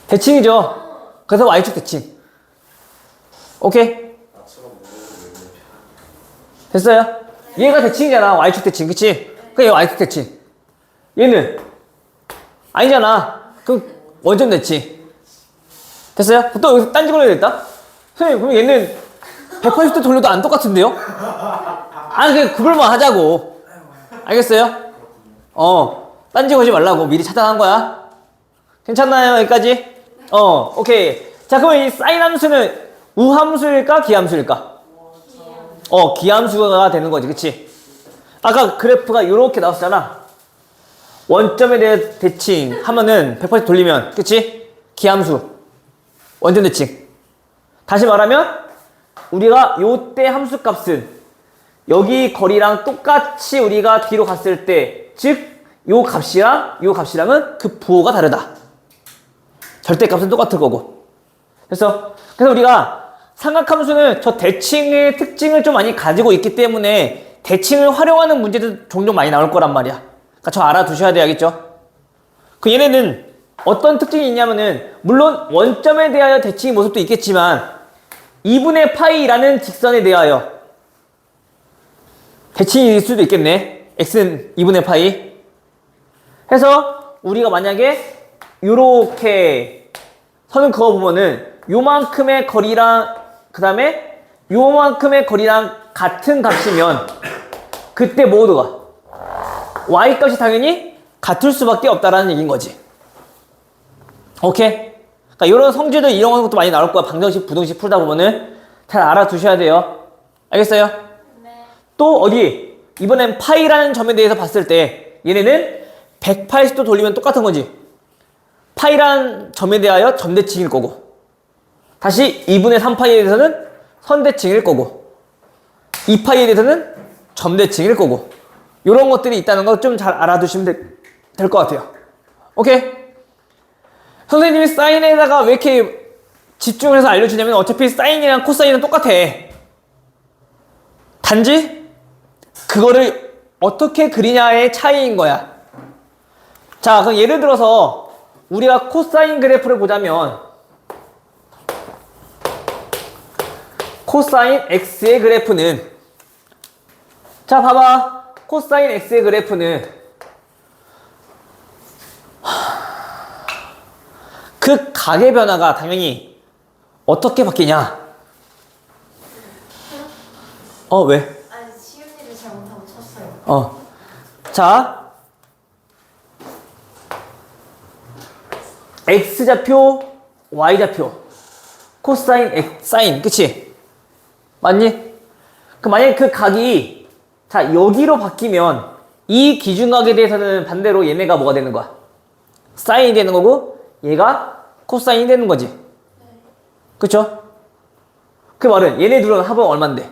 대칭이죠. 그래서 y축 대칭. 오케이? 됐어요? 얘가 대칭이잖아. y축 대칭. 그치? 그래, 얘 y축 대칭. 얘는 아니잖아. 그럼 원점 대칭. 됐어요? 또 여기서 딴지 걸려야 겠다 선생님, 그럼 얘는 180도 돌려도 안 똑같은데요? 아니, 그냥 그걸만 하자고. 알겠어요? 딴지 걸지 말라고 미리 차단한 거야. 괜찮나요? 여기까지? 오케이. 자, 그럼 이 사인 함수는 우함수일까? 기함수일까? 기함수가 되는 거지. 그치? 아까 그래프가 이렇게 나왔잖아. 원점에 대해 대칭 하면은 180 돌리면, 그치? 기함수. 원점 대칭. 다시 말하면, 우리가 요때 함수 값은 여기 거리랑 똑같이 우리가 뒤로 갔을 때, 즉, 요 값이랑은 그 부호가 다르다. 절대값은 똑같을 거고. 그래서 우리가 삼각함수는 저 대칭의 특징을 좀 많이 가지고 있기 때문에 대칭을 활용하는 문제도 종종 많이 나올 거란 말이야. 그러니까 저 알아두셔야 돼야겠죠. 그 얘네는 어떤 특징이 있냐면은 물론 원점에 대하여 대칭의 모습도 있겠지만 2분의 파이라는 직선에 대하여 대칭일 수도 있겠네. x는 2분의 파이. 해서 우리가 만약에 요렇게 선을 그어보면은 요만큼의 거리랑 그 다음에 요만큼의 거리랑 같은 값이면 그때 모두가 y 값이 당연히 같을 수밖에 없다라는 얘기인 거지. 오케이? 그러니까 이런 성질들 이런 것도 많이 나올 거야. 방정식, 부등식 풀다 보면은 잘 알아두셔야 돼요. 알겠어요? 네. 또 어디? 이번엔 파이라는 점에 대해서 봤을 때 얘네는 180도 돌리면 똑같은 거지. 파이라는 점에 대하여 점대칭일 거고 다시 2분의 3파이에 대해서는 선대칭일 거고 2파이에 대해서는 점대칭일 거고 이런 것들이 있다는 거 좀 잘 알아두시면 될 것 같아요. 오케이? 선생님이 사인에다가 왜 이렇게 집중을 해서 알려주냐면 어차피 사인이랑 코사인은 똑같아. 단지 그거를 어떻게 그리냐의 차이인 거야. 자, 그럼 예를 들어서 우리가 코사인 그래프를 보자면 코사인 x의 그래프는 자, 봐봐. 코사인 x의 그래프는 그 각의 변화가 당연히 어떻게 바뀌냐? 왜? 아니 시윤이를 잘못하고 쳤어요. 자, X좌표, Y좌표. 코사인, 사인. 그치? 맞니? 만약에 그 각이, 자, 여기로 바뀌면, 이 기준각에 대해서는 반대로 얘네가 뭐가 되는 거야? 사인이 되는 거고, 얘가 코사인이 되는 거지. 그쵸? 그 말은 얘네 둘은 합은 얼만데?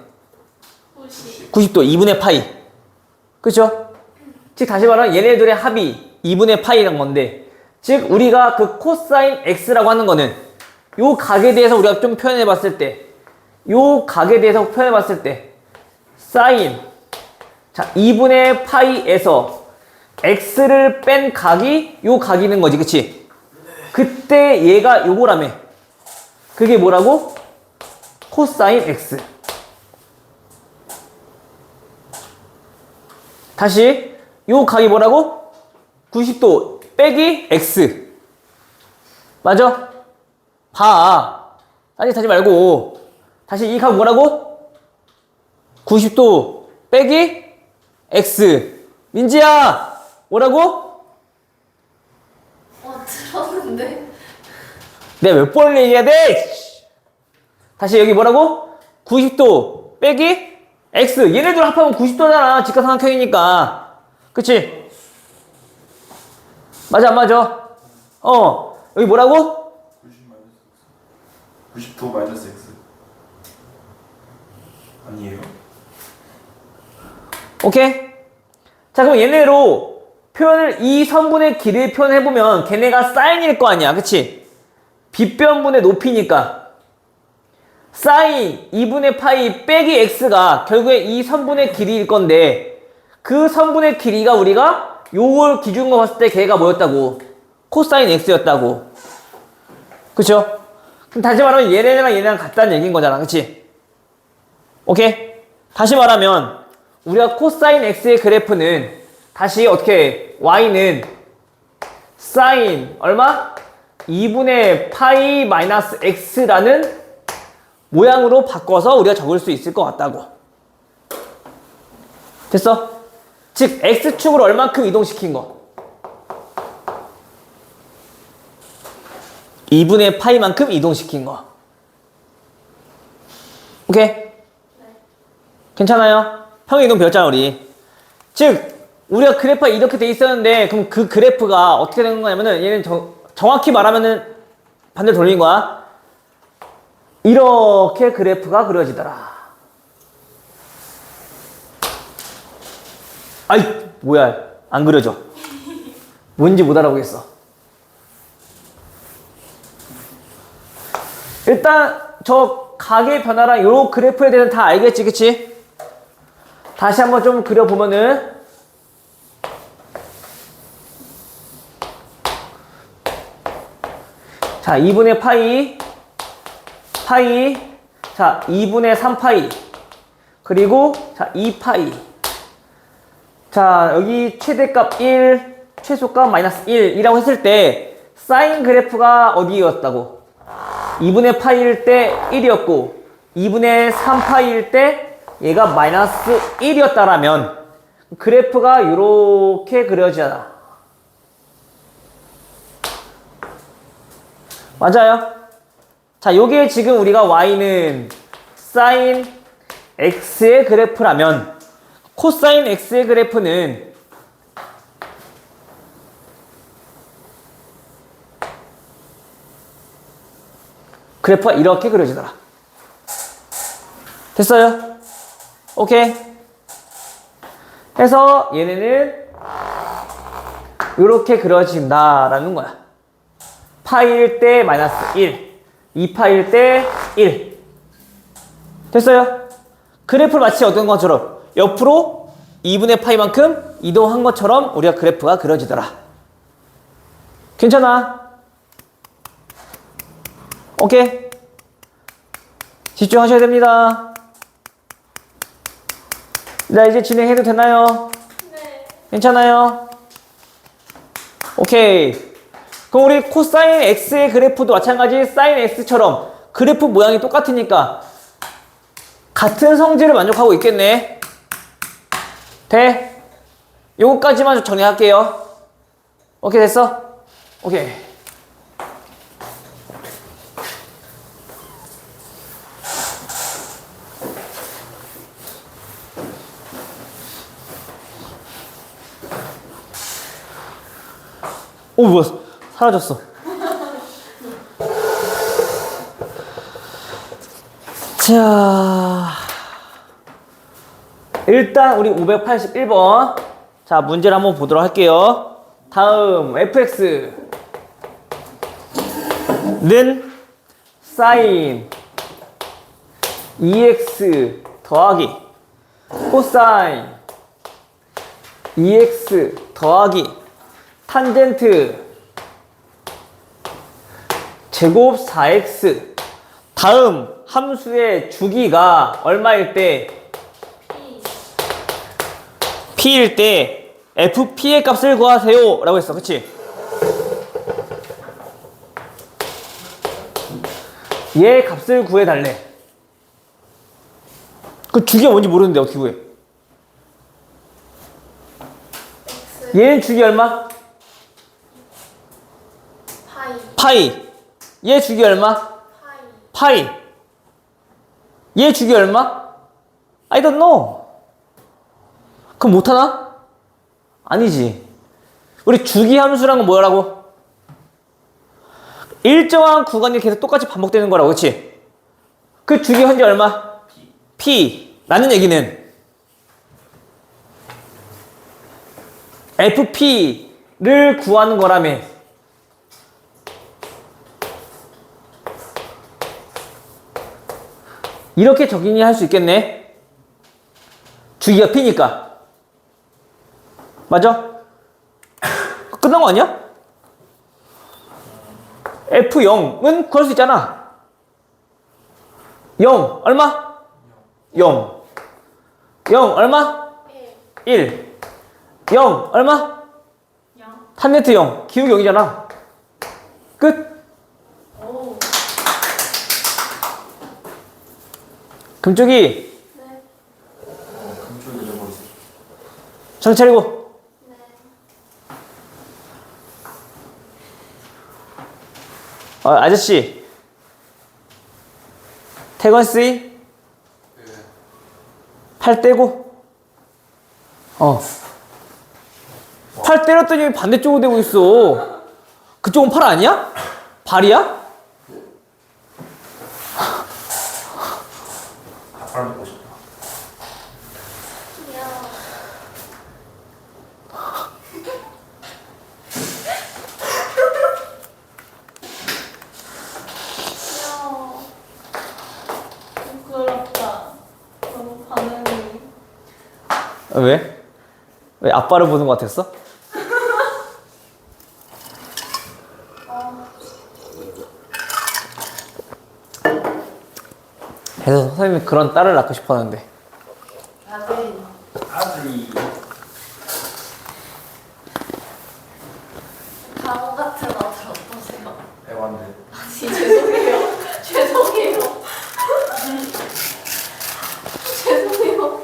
90도 2분의 파이. 그쵸? 즉 다시 말하면 얘네들의 합이 2분의 파이란 건데, 즉 우리가 그 코사인 X라고 하는 거는 요 각에 대해서 우리가 좀 표현해 봤을 때, 요 각에 대해서 표현해 봤을 때 사인, 자 2분의 파이에서 X를 뺀 각이 요 각이는 거지. 그치? 그때 얘가 요거라며. 그게 뭐라고? 코사인 X. 다시 요 각이 뭐라고? 90도 빼기 X. 맞아? 봐. 딴짓하지 말고. 다시 이 각 뭐라고? 90도 빼기 X. 민지야 뭐라고? 들었는데. 내가 몇 번을 얘기해야 돼? 다시 여기 뭐라고? 90도 빼기 X. 얘네들 합하면 90도잖아. 직각삼각형이니까. 그치? 맞아 안 맞아? 여기 뭐라고? 90도 마이너스 X 아니에요? 오케이? 자 그럼 얘네로 표현을 이 선분의 길이를 표현해보면 걔네가 사인일 거 아니야. 그치? 빗변분의 높이니까 사인 2분의 파이 빼기 X가 결국에 이 선분의 길이일 건데, 그 선분의 길이가 우리가 요걸 기준으로 봤을 때 걔가 뭐였다고? 코사인 X였다고. 그쵸? 그럼 다시 말하면 얘네랑 얘네랑 같다는 얘기인 거잖아. 그치? 오케이? 다시 말하면 우리가 코사인 X의 그래프는 다시 어떻게 해? Y는 사인 얼마? 2분의 파이 마이너스 X라는 모양으로 바꿔서 우리가 적을 수 있을 것 같다고. 됐어? 즉 X축으로 얼만큼 이동시킨 거? 2분의 파이만큼 이동시킨 거. 오케이? 괜찮아요? 평행이동 배웠잖아 우리. 즉 우리가 그래프가 이렇게 돼 있었는데, 그럼 그 그래프가 어떻게 되는 거냐면은, 얘는 정확히 말하면은 반대로 돌린 거야. 이렇게 그래프가 그려지더라. 아이 뭐야 안 그려져. 뭔지 못 알아보겠어. 일단 저 각의 변화랑 요 그래프에 대해서는 다 알겠지. 그치? 다시 한번 좀 그려보면은, 자 2분의 파이, 자 2분의 3파이, 그리고 자 2파이. 자 여기 최대값 1, 최소값 마이너스 1이라고 했을 때 사인 그래프가 어디였다고? 2분의 파이일 때 1이었고 2분의 3파이일 때 얘가 마이너스 1이었다라면 그래프가 이렇게 그려지잖아. 맞아요? 자, 요게 지금 우리가 y는 사인 x의 그래프라면 코사인 x의 그래프는 그래프가 이렇게 그려지더라. 됐어요? 오케이. 해서 얘네는 이렇게 그려진다라는 거야. 파일 때 마이너스 1, 2파일 때 1. 됐어요? 그래프를 마치 어떤 것처럼 옆으로 2분의 파이만큼 이동한 것처럼 우리가 그래프가 그려지더라. 괜찮아? 오케이. 집중하셔야 됩니다. 자, 이제 진행해도 되나요? 네. 괜찮아요? 오케이. 그럼 우리 코사인 x의 그래프도 마찬가지 사인 x처럼 그래프 모양이 똑같으니까 같은 성질을 만족하고 있겠네. 돼? 요거까지만 정리할게요. 오케이, 됐어? 오케이. 오, 뭐야. 사라졌어. 자, 일단 우리 581번. 자, 문제를 한번 보도록 할게요. 다음 fx는 사인 EX 더하기 코사인 EX 더하기 탄젠트 제곱 4x. 다음 함수의 주기가 얼마일 때? p일 때 fp의 값을 구하세요 라고 했어. 그치? 얘 값을 구해달래. 그 주기가 뭔지 모르는데 어떻게 구해? 얘는 주기 얼마? 파이. 얘 주기 얼마? 파이. 얘 주기 얼마? I don't know. 그럼 못하나? 아니지. 우리 주기 함수란 건 뭐라고? 일정한 구간이 계속 똑같이 반복되는 거라고. 그치? 그 주기 현재 얼마? P. 라는 얘기는 FP를 구하는 거라며. 이렇게 적용이 할 수 있겠네. 주기가 P니까. 맞아? 끝난 거 아니야? F0은 구할 수 있잖아. 0 얼마? 0. 0 얼마? 1. 0 얼마? 탄젠트 0. 기울기 0이잖아. 끝. 금쪽이. 금쪽이 잊어버렸어. 정신 차리고. 아저씨. 태건씨. 팔 떼고. 팔 때렸더니 왜 반대쪽으로 대고 있어. 그쪽은 팔 아니야? 발이야? 닭발 먹고 싶다. 부끄럽다. 너무 반응이. 왜? 왜 아빠를 보는 것 같았어? 그래서 선생님이 그런 딸을 낳고 싶었는데. 아들이. 바보 같은 아들 어떠세요? 애완데. 죄송해요. 죄송해요. 죄송해요.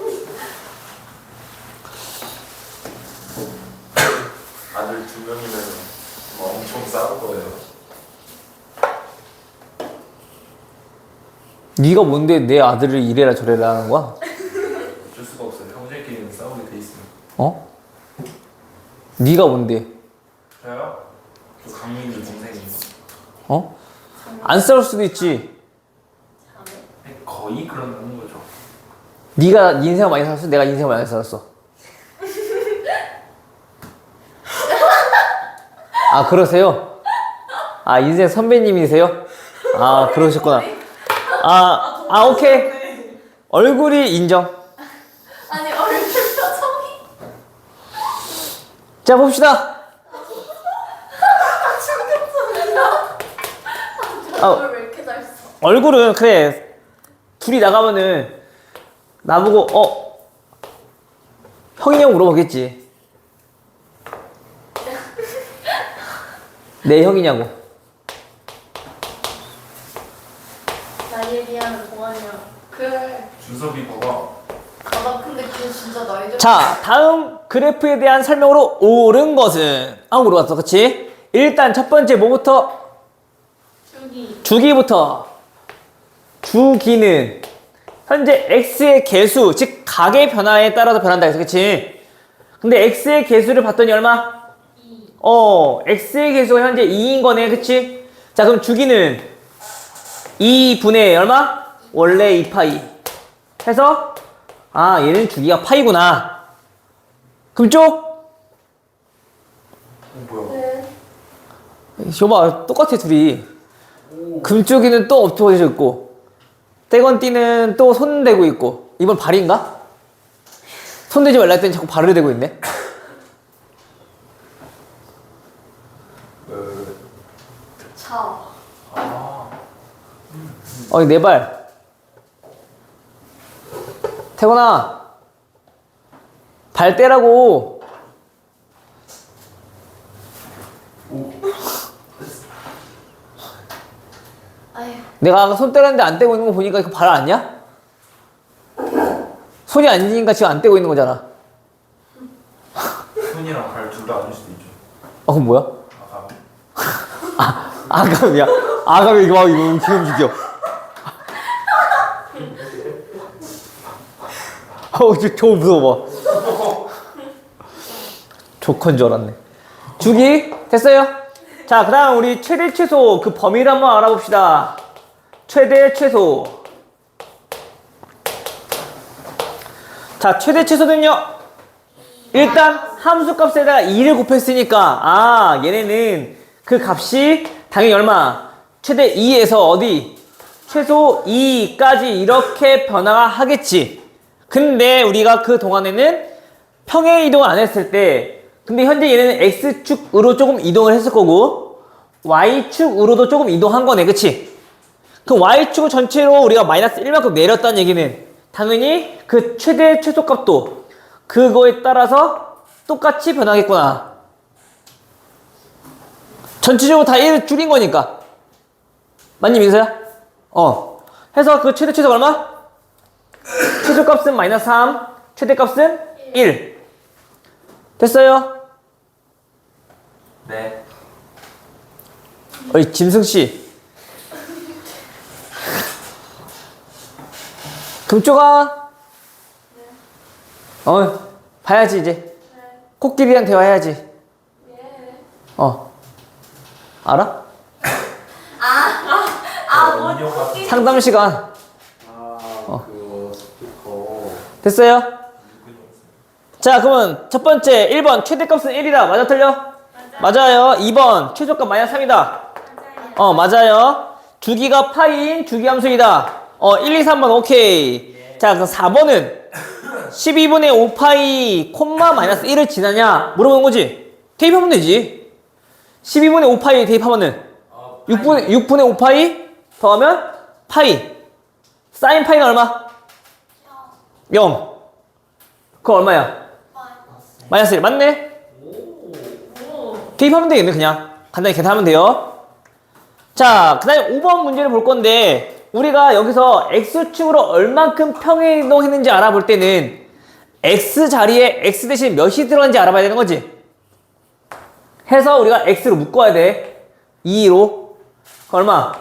아들 2명이면 엄청 싸울 거예요. 네가 뭔데 내 아들을 이래라 저래라 하는 거야? 어쩔 수가 없어요. 형제끼리는 싸우게 돼 있으면. 어? 네가 뭔데? 저요? 저 강민이 동생이요. 어? 안 싸울 수도 있지. 거의 그런 거죠. 네가 인생을 많이 살았어? 내가 인생을 많이 살았어? 아 그러세요? 아 인생 선배님이세요? 아 그러셨구나. 오케이. 얼굴이 인정. 아니 얼굴 표정이. 자 봅시다. 얼굴 왜 이렇게 잘 써? 얼굴은 그래. 둘이 나가면은 나보고 형이냐고 물어보겠지. 내 형이냐고. 나에 비하면 동안이야. 그래. 준섭이 봐봐. 나 근데 그게 진짜 나이 들. 자 다음 그래프에 대한 설명으로 옳은 것은 하고 물어봤어. 그치? 일단 첫 번째 뭐부터? 주기부터. 주기는 현재 x의 개수, 즉 각의 변화에 따라서 변한다 해서. 그치? 근데 x의 개수를 봤더니 얼마? x의 계수가 현재 2인 거네, 그치? 자, 그럼 주기는 2분의 얼마? 원래 2파이. 해서, 아, 얘는 주기가 파이구나. 금쪽? 뭐야? 네. 줘봐, 똑같아, 둘이. 금쪽이는 또 엎쳐져 있고, 떼건띠는 또 손 대고 있고, 이번 발인가? 손 대지 말라 했더니 자꾸 발을 대고 있네. 차. 내 발. 태건아, 발 떼라고. 아휴. 내가 아까 손 떼렸는데 안 떼고 있는 거 보니까 이거 발 아니야? 손이 아니니까 지금 안 떼고 있는 거잖아. 손이랑 발 둘 다 아닐 수도 있죠. 그럼 뭐야? 아까. 아감이야. 아감이 이거 지금 죽여. 저 무서워. 조커인 줄 알았네. 주기 됐어요? 자, 그다음 우리 최대 최소 그 범위를 한번 알아봅시다. 최대 최소. 자, 최대 최소는요. 일단 함수 값에다가 2를 곱했으니까 얘네는 그 값이 당연히 얼마? 최대 2에서 어디? 최소 2까지 이렇게 변화가 하겠지. 근데 우리가 그 동안에는 평행 이동을 안 했을 때, 근데 현재 얘네는 X축으로 조금 이동을 했을 거고 Y축으로도 조금 이동한 거네, 그치? 그럼 Y축을 전체로 우리가 마이너스 1만큼 내렸다는 얘기는 당연히 그 최대 최소값도 그거에 따라서 똑같이 변하겠구나. 전체적으로 다 1을 줄인 거니까. 맞니, 민서야? 해서 그 최대 최소가 얼마? 최소값은 마이너스 3, 최대값은 1. 됐어요? 네. 어이, 짐승씨. 금쪽아. 봐야지, 이제. 코끼리랑 대화해야지. 예. 알아? 뭐 상담 시간. 그거 스피커. 됐어요? 자, 그러면 첫 번째 1번 최대값은 1이다. 맞아, 틀려? 맞아요. 2번 최소값 마이너스 3이다. 맞아요. 주기가 파이인 주기함수이다. 1, 2, 3번 오케이. 자, 그럼 4번은 12분의 5파이 콤마 마이너스 1을 지나냐 물어보는 거지. 대입하면 되지. 12분의 5파이 대입하면은 6분의 5파이 더하면 파이. 사인 파이는 얼마? 0. 그거 얼마야? 마이너스 1. 맞네? 대입하면 되겠네, 그냥. 간단히 계산하면 돼요. 자, 그 다음에 5번 문제를 볼 건데, 우리가 여기서 X축으로 얼만큼 평행 이동했는지 알아볼 때는 X 자리에 X 대신 몇이 들어간지 알아봐야 되는 거지. 해서 우리가 X로 묶어야 돼. 2로. 얼마?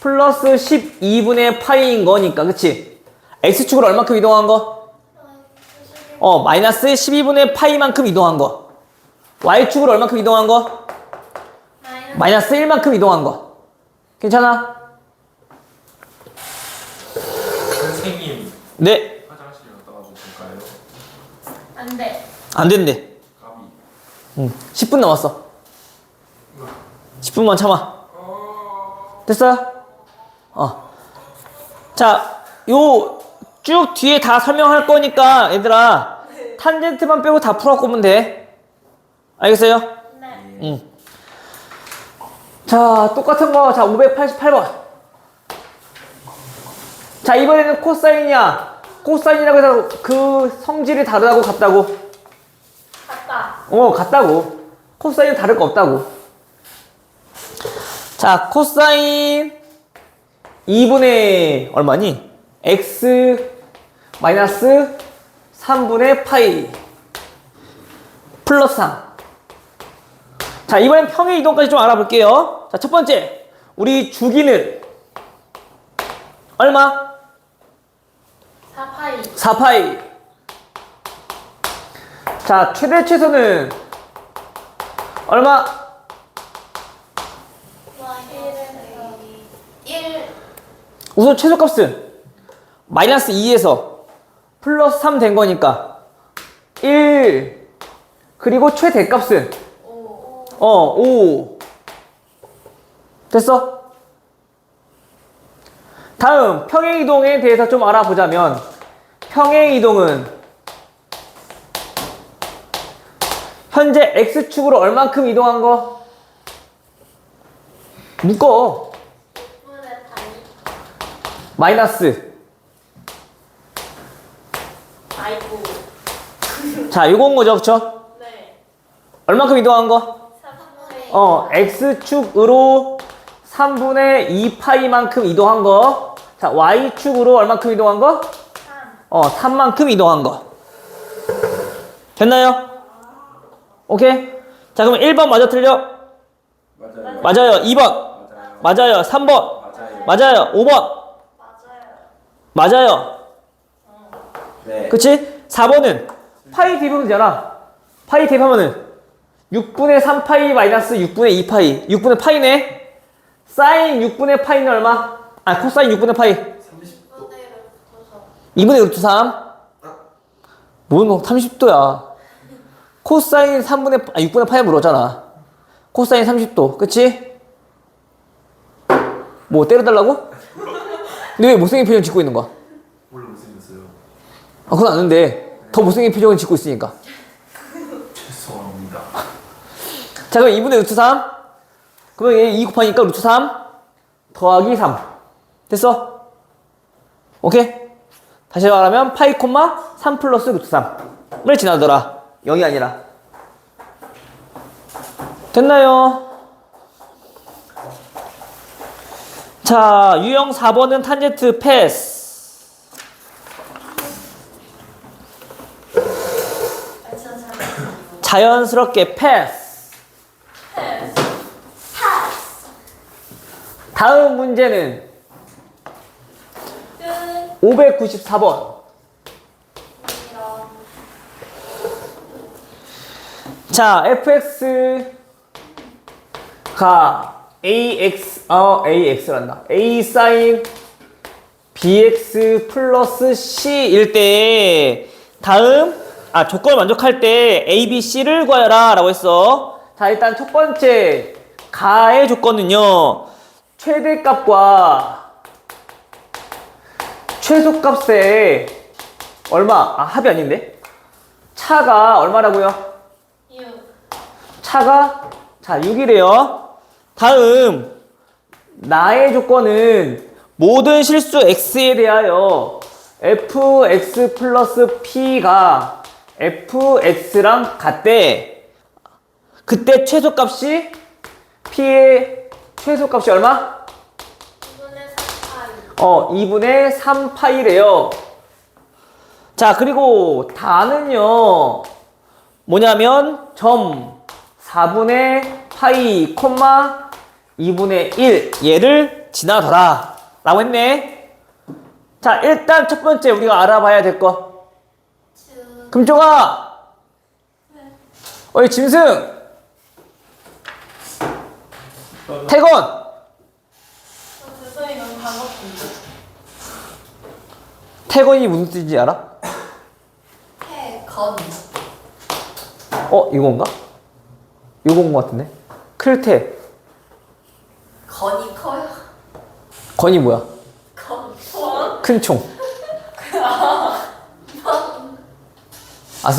플러스 12분의 파이인 거니까, 그치? X축으로 얼만큼 이동한 거? 마이너스 12분의 파이만큼 이동한 거. Y축으로 얼만큼 이동한 거? 마이너스 1만큼 이동한 거. 괜찮아? 선생님. 네. 화장실 갔다 와도 될까요? 안 돼. 안 된대. 까비. 10분 남았어. 10분만 참아. 됐어요? 자, 요 쭉 뒤에 다 설명할 거니까 얘들아 탄젠트만 빼고 다 풀어갖고 오면 돼. 알겠어요? 네. 자, 똑같은 거. 자, 588번. 자, 이번에는 코사인이야. 코사인이라고 해서 그 성질이 다르다고 같다고? 갔다. 같다고. 코사인은 다를 거 없다고. 자, 코사인 2분의 얼마니? x 마이너스 3분의 파이 플러스 3. 자, 이번엔 평행 이동까지 좀 알아볼게요. 자, 첫 번째. 우리 주기는 얼마? 4파이. 4파이. 자, 최대 최소는 얼마? 1 우선 최소값은 마이너스 2에서 플러스 3 된 거니까 1 그리고 최대값은 5 됐어? 다음 평행이동에 대해서 좀 알아보자면 평행이동은 현재 X축으로 얼만큼 이동한 거? 묶어. 마이너스. 아이고. 자, 요건 거죠, 그쵸? 네. 얼만큼 이동한 거? 3분의 X축으로 3분의 2파이만큼 이동한 거. 자, Y축으로 얼만큼 이동한 거? 3 3만큼 이동한 거. 됐나요? 오케이? 자, 그러면 1번 맞아, 틀려? 맞아요. 맞아요. 2번. 맞아요. 3번. 맞아요. 5번. 맞아요. 맞아요. 네. 그치? 4번은 파이 대입하면 되잖아. 파이 대입하면은 6분의 3파이 마이너스 6분의 2파이. 6분의 파이네. 사인 6분의 파이는 얼마? 아, 코사인 6분의 파이. 2분의 루트 3. 뭔 30도야. 코사인 6분의 파이 물었잖아. 코사인 30도. 그치? 뭐 때려달라고? 근데 왜 못생긴 표정 짓고 있는 거야? 원래 못생겼어요. 아, 그건 아는데 더 못생긴 표정을 짓고 있으니까. 죄송합니다. 자, 그럼 2분의 루트 3. 그러면 얘 2 곱하니까 루트 3 더하기 3. 됐어? 오케이? 다시 말하면 파이 콤마 3 플러스 루트 3을 지나더라. 0이 아니라. 됐나요? 자, 유형 4번은 탄젠트 패스. 자연스럽게 패스. 다음 문제는 594번. 자, fx가 ax란다. a 사인 bx 플러스 c일 때 다음 조건을 만족할 때 a, b, c를 구하여라 라고 했어. 자, 일단 첫 번째 가의 조건은요, 최대값과 최소값의 얼마? 합이 아닌데? 차가 얼마라고요? 6 차가 6이래요. 다음 나의 조건은 모든 실수 x에 대하여 fx 플러스 p가 fx랑 같대. 그때 최소값이 p의 최소값이 얼마? 2분의 3파이 2분의 3파이래요. 자, 그리고 다는요, 뭐냐면 점 4분의 파이, 콤마 2분의 1 얘를 지나더라 라고 했네. 자, 일단 첫 번째 우리가 알아봐야 될 거. 금쪽아. 어이, 짐승. 태건. 세상이 너무 반갑습니다. 태건이 무슨 뜻인지 알아? 태건 이건가? 요건 것 같은데? 클태. 건이 커요. 건이 뭐야? 건 큰 총.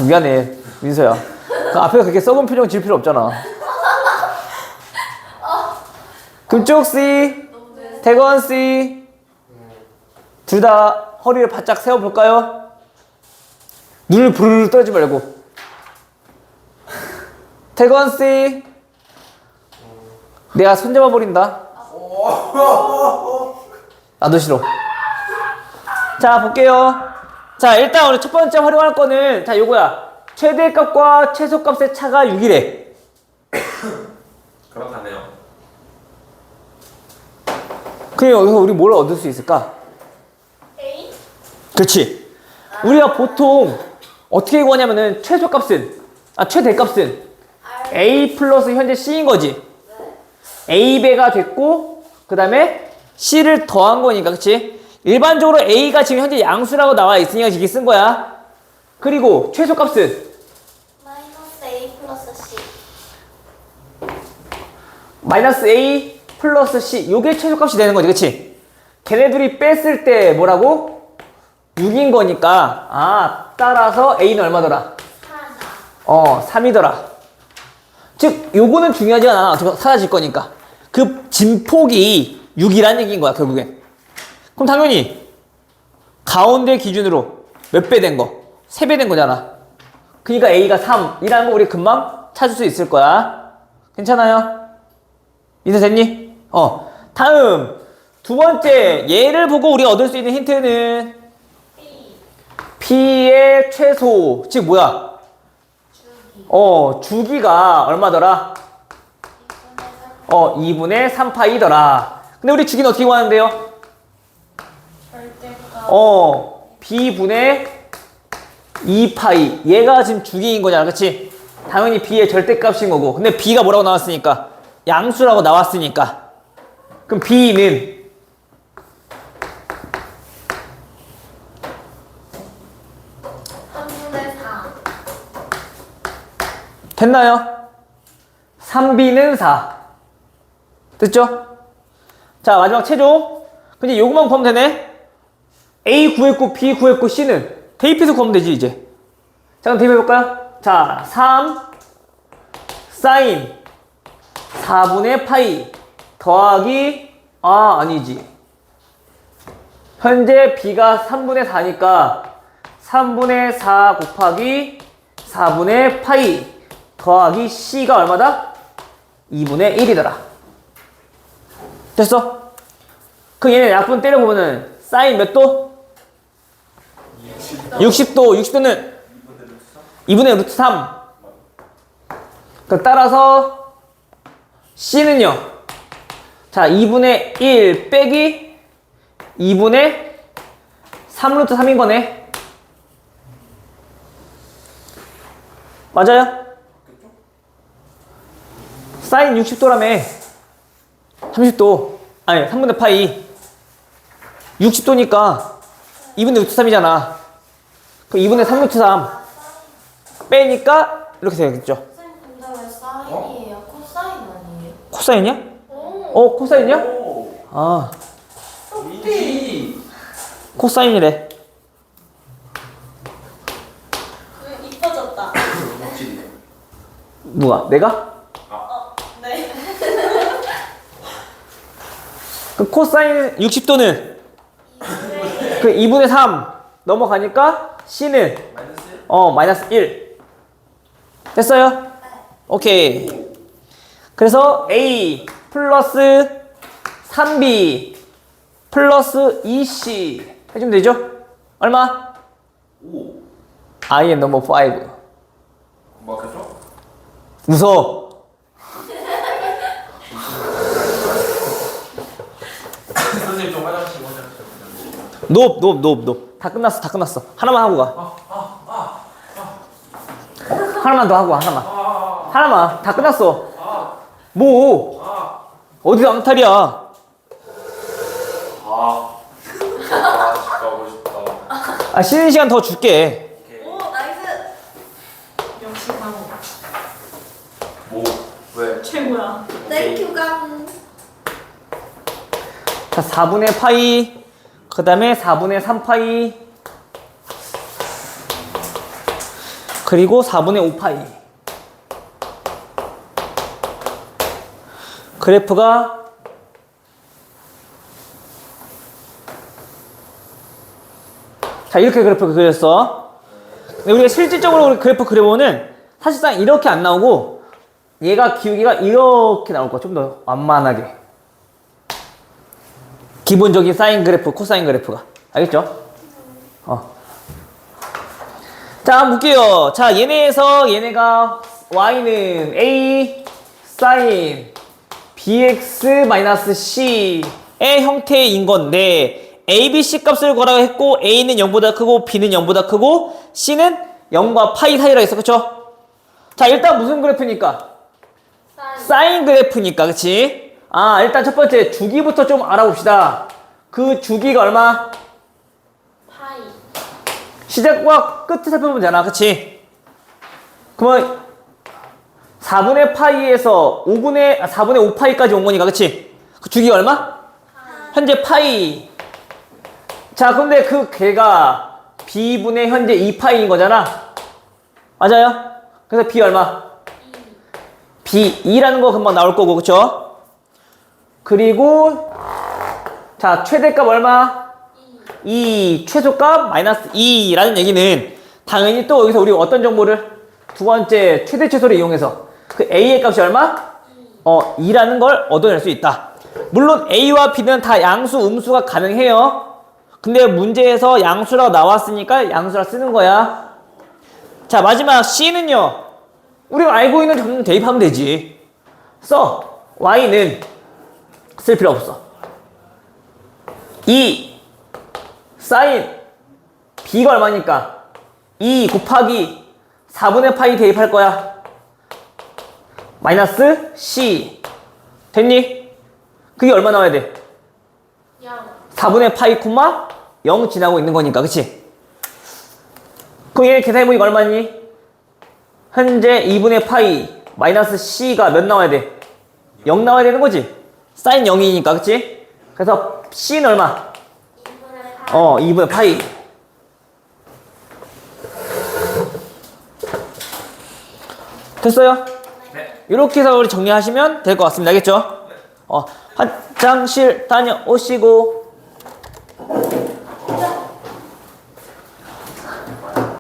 미안해, 민서야. 그 앞에서 그렇게 썩은 표정 질 필요 없잖아. 금쪽씨, 태건씨, 둘 다 허리를 바짝 세워볼까요? 눈을 부르르 떨지 말고. 태건씨, 내가 손잡아 버린다. 나도 싫어. 자, 볼게요. 자, 일단 우리 첫 번째 활용할 거는 요거야. 최대값과 최소값의 차가 6이래. 그렇다네요. 그럼 여기서 우리 뭘 얻을 수 있을까? A? 그렇지. 우리가 보통 어떻게 구하냐면은 최대값은 A 플러스 현재 C인 거지. A배가 됐고 그 다음에 C를 더한 거니까 그치? 일반적으로 A가 지금 현재 양수라고 나와 있으니까 이렇게 쓴 거야. 그리고 최소값은 마이너스 A 플러스 C. 마이너스 A 플러스 C 요게 최소값이 되는 거지 그치? 걔네들이 뺐을 때 뭐라고? 6인 거니까 따라서 A는 얼마더라? 3이더라. 즉 요거는 중요하지 않아. 어차피 사라질 거니까. 그 진폭이 6이라는 얘기인 거야 결국엔. 그럼 당연히 가운데 기준으로 몇 배 된 거? 3배 된 거잖아. 그러니까 A가 3이라는 거 우리 금방 찾을 수 있을 거야. 괜찮아요? 이제 됐니? 다음 두 번째 얘를 보고 우리가 얻을 수 있는 힌트는 P의 최소 즉 뭐야? 주기가 얼마더라? 2분의 3파이더라. 근데 우리 주기는 어떻게 구하는데요? B분의 2파이. 얘가 지금 주기인 거잖아. 그치? 당연히 B의 절대값인 거고. 근데 B가 뭐라고 나왔으니까? 양수라고 나왔으니까. 그럼 B는 3분의 4. 됐나요? 3B는 4. 됐죠? 자, 마지막 최종. 근데 요것만 구하면 되네? A 구했고, B 구했고, C는 대입해서 구하면 되지, 이제. 자, 그럼 대입해볼까요? 자, 3 사인 4분의 파이 더하기, 아니지. 현재 B가 3분의 4니까 3분의 4 곱하기 4분의 파이 더하기 C가 얼마다? 2분의 1이더라. 됐어? 그 얘네 약분 때려보면은 사인 몇 도? 60도. 60도는 2분의 루트 3. 그 따라서 C는요. 자, 2분의 1 빼기 2분의 3 루트 3인 거네. 맞아요? 사인 60도라며. 30도. 아니, 3분의 파이. 60도니까 2분의 루트 3이잖아. 그럼 2분의 3 루트 3. 빼니까 이렇게 되겠죠. 선생님 근데 왜 사인이에요? 코사인 아니에요? 코사인이야? 오. 코사인이야? 오. 이지. 코사인이래. 이뻐졌다. 멋지네. 누가? 내가? 네. 그 코사인 60도는 그 2분의 3 넘어가니까 C는 마이너스 1. 됐어요? 오케이. 그래서 A 플러스 3B 플러스 2C 해주면 되죠? 얼마? 5. I am number 5. 맞겠죠? 웃어. 선생님 좀 화장실 높. 다 끝났어. 하나만 하고 가. 하나만 더 하고 와, 하나만. 다 끝났어. 뭐? 어디서 앙탈이야? 집 가고 싶다. 쉬는 시간 더 줄게. 오 나이스. 역시 강호. 뭐? 왜? 최고야. 땡큐 강. 자, 4분의 파이. 그 다음에 4분의 3파이. 그리고 4분의 5파이. 그래프가 자, 이렇게 그래프를 그렸어. 근데 우리가 실질적으로 그래프 그려보면 사실상 이렇게 안 나오고 얘가 기울기가 이렇게 나올 거야. 좀 더 완만하게. 기본적인 사인 그래프, 코사인 그래프가. 알겠죠? 자, 한번 볼게요. 자, 얘네가 y는 a 사인 bx-c의 형태인 건데 a, b, c 값을 구하라고 했고 a는 0보다 크고 b는 0보다 크고 c는 0과 파이 사이라고 했어. 그쵸? 자, 일단 무슨 그래프니까? 사인 그래프니까, 그치? 아, 일단 첫 번째 주기부터 좀 알아봅시다. 그 주기가 얼마? 파이. 시작과 끝을 살펴보면 되잖아, 그치? 그러면 4분의 파이에서 4분의 5파이까지 온 거니까, 그치? 그 주기가 얼마? 현재 파이. 자, 근데 그 걔가 b분의 현재 2파이인 거잖아. 맞아요? 그래서 b 얼마? b 2라는 거 금방 나올 거고, 그쵸? 그리고 자, 최대값 얼마? 2, 최소값 마이너스 2라는 얘기는 당연히 또 여기서 우리 어떤 정보를? 두 번째 최대 최소를 이용해서 그 a의 값이 얼마? 2라는 걸 얻어낼 수 있다. 물론 a와 b는 다 양수, 음수가 가능해요. 근데 문제에서 양수라고 나왔으니까 양수라 쓰는 거야. 자, 마지막 c는요. 우리가 알고 있는 점수 대입하면 되지. 써. y는 쓸 필요 없어. 2 사인 b가 얼마니까 2 곱하기 4분의 파이 대입할 거야. 마이너스 c 됐니? 그게 얼마 나와야 돼? 4분의 파이 콤마 0 지나고 있는 거니까, 그치? 그럼 얘 계산해보니까 얼마니? 현재 2분의 파이 마이너스 c가 몇 나와야 돼? 0 나와야 되는 거지? 사인 0이니까, 그치? 그래서 c는 얼마? 2분의 파이. 됐어요? 네. 이렇게 해서 우리 정리하시면 될 것 같습니다. 알겠죠? 화장실 다녀오시고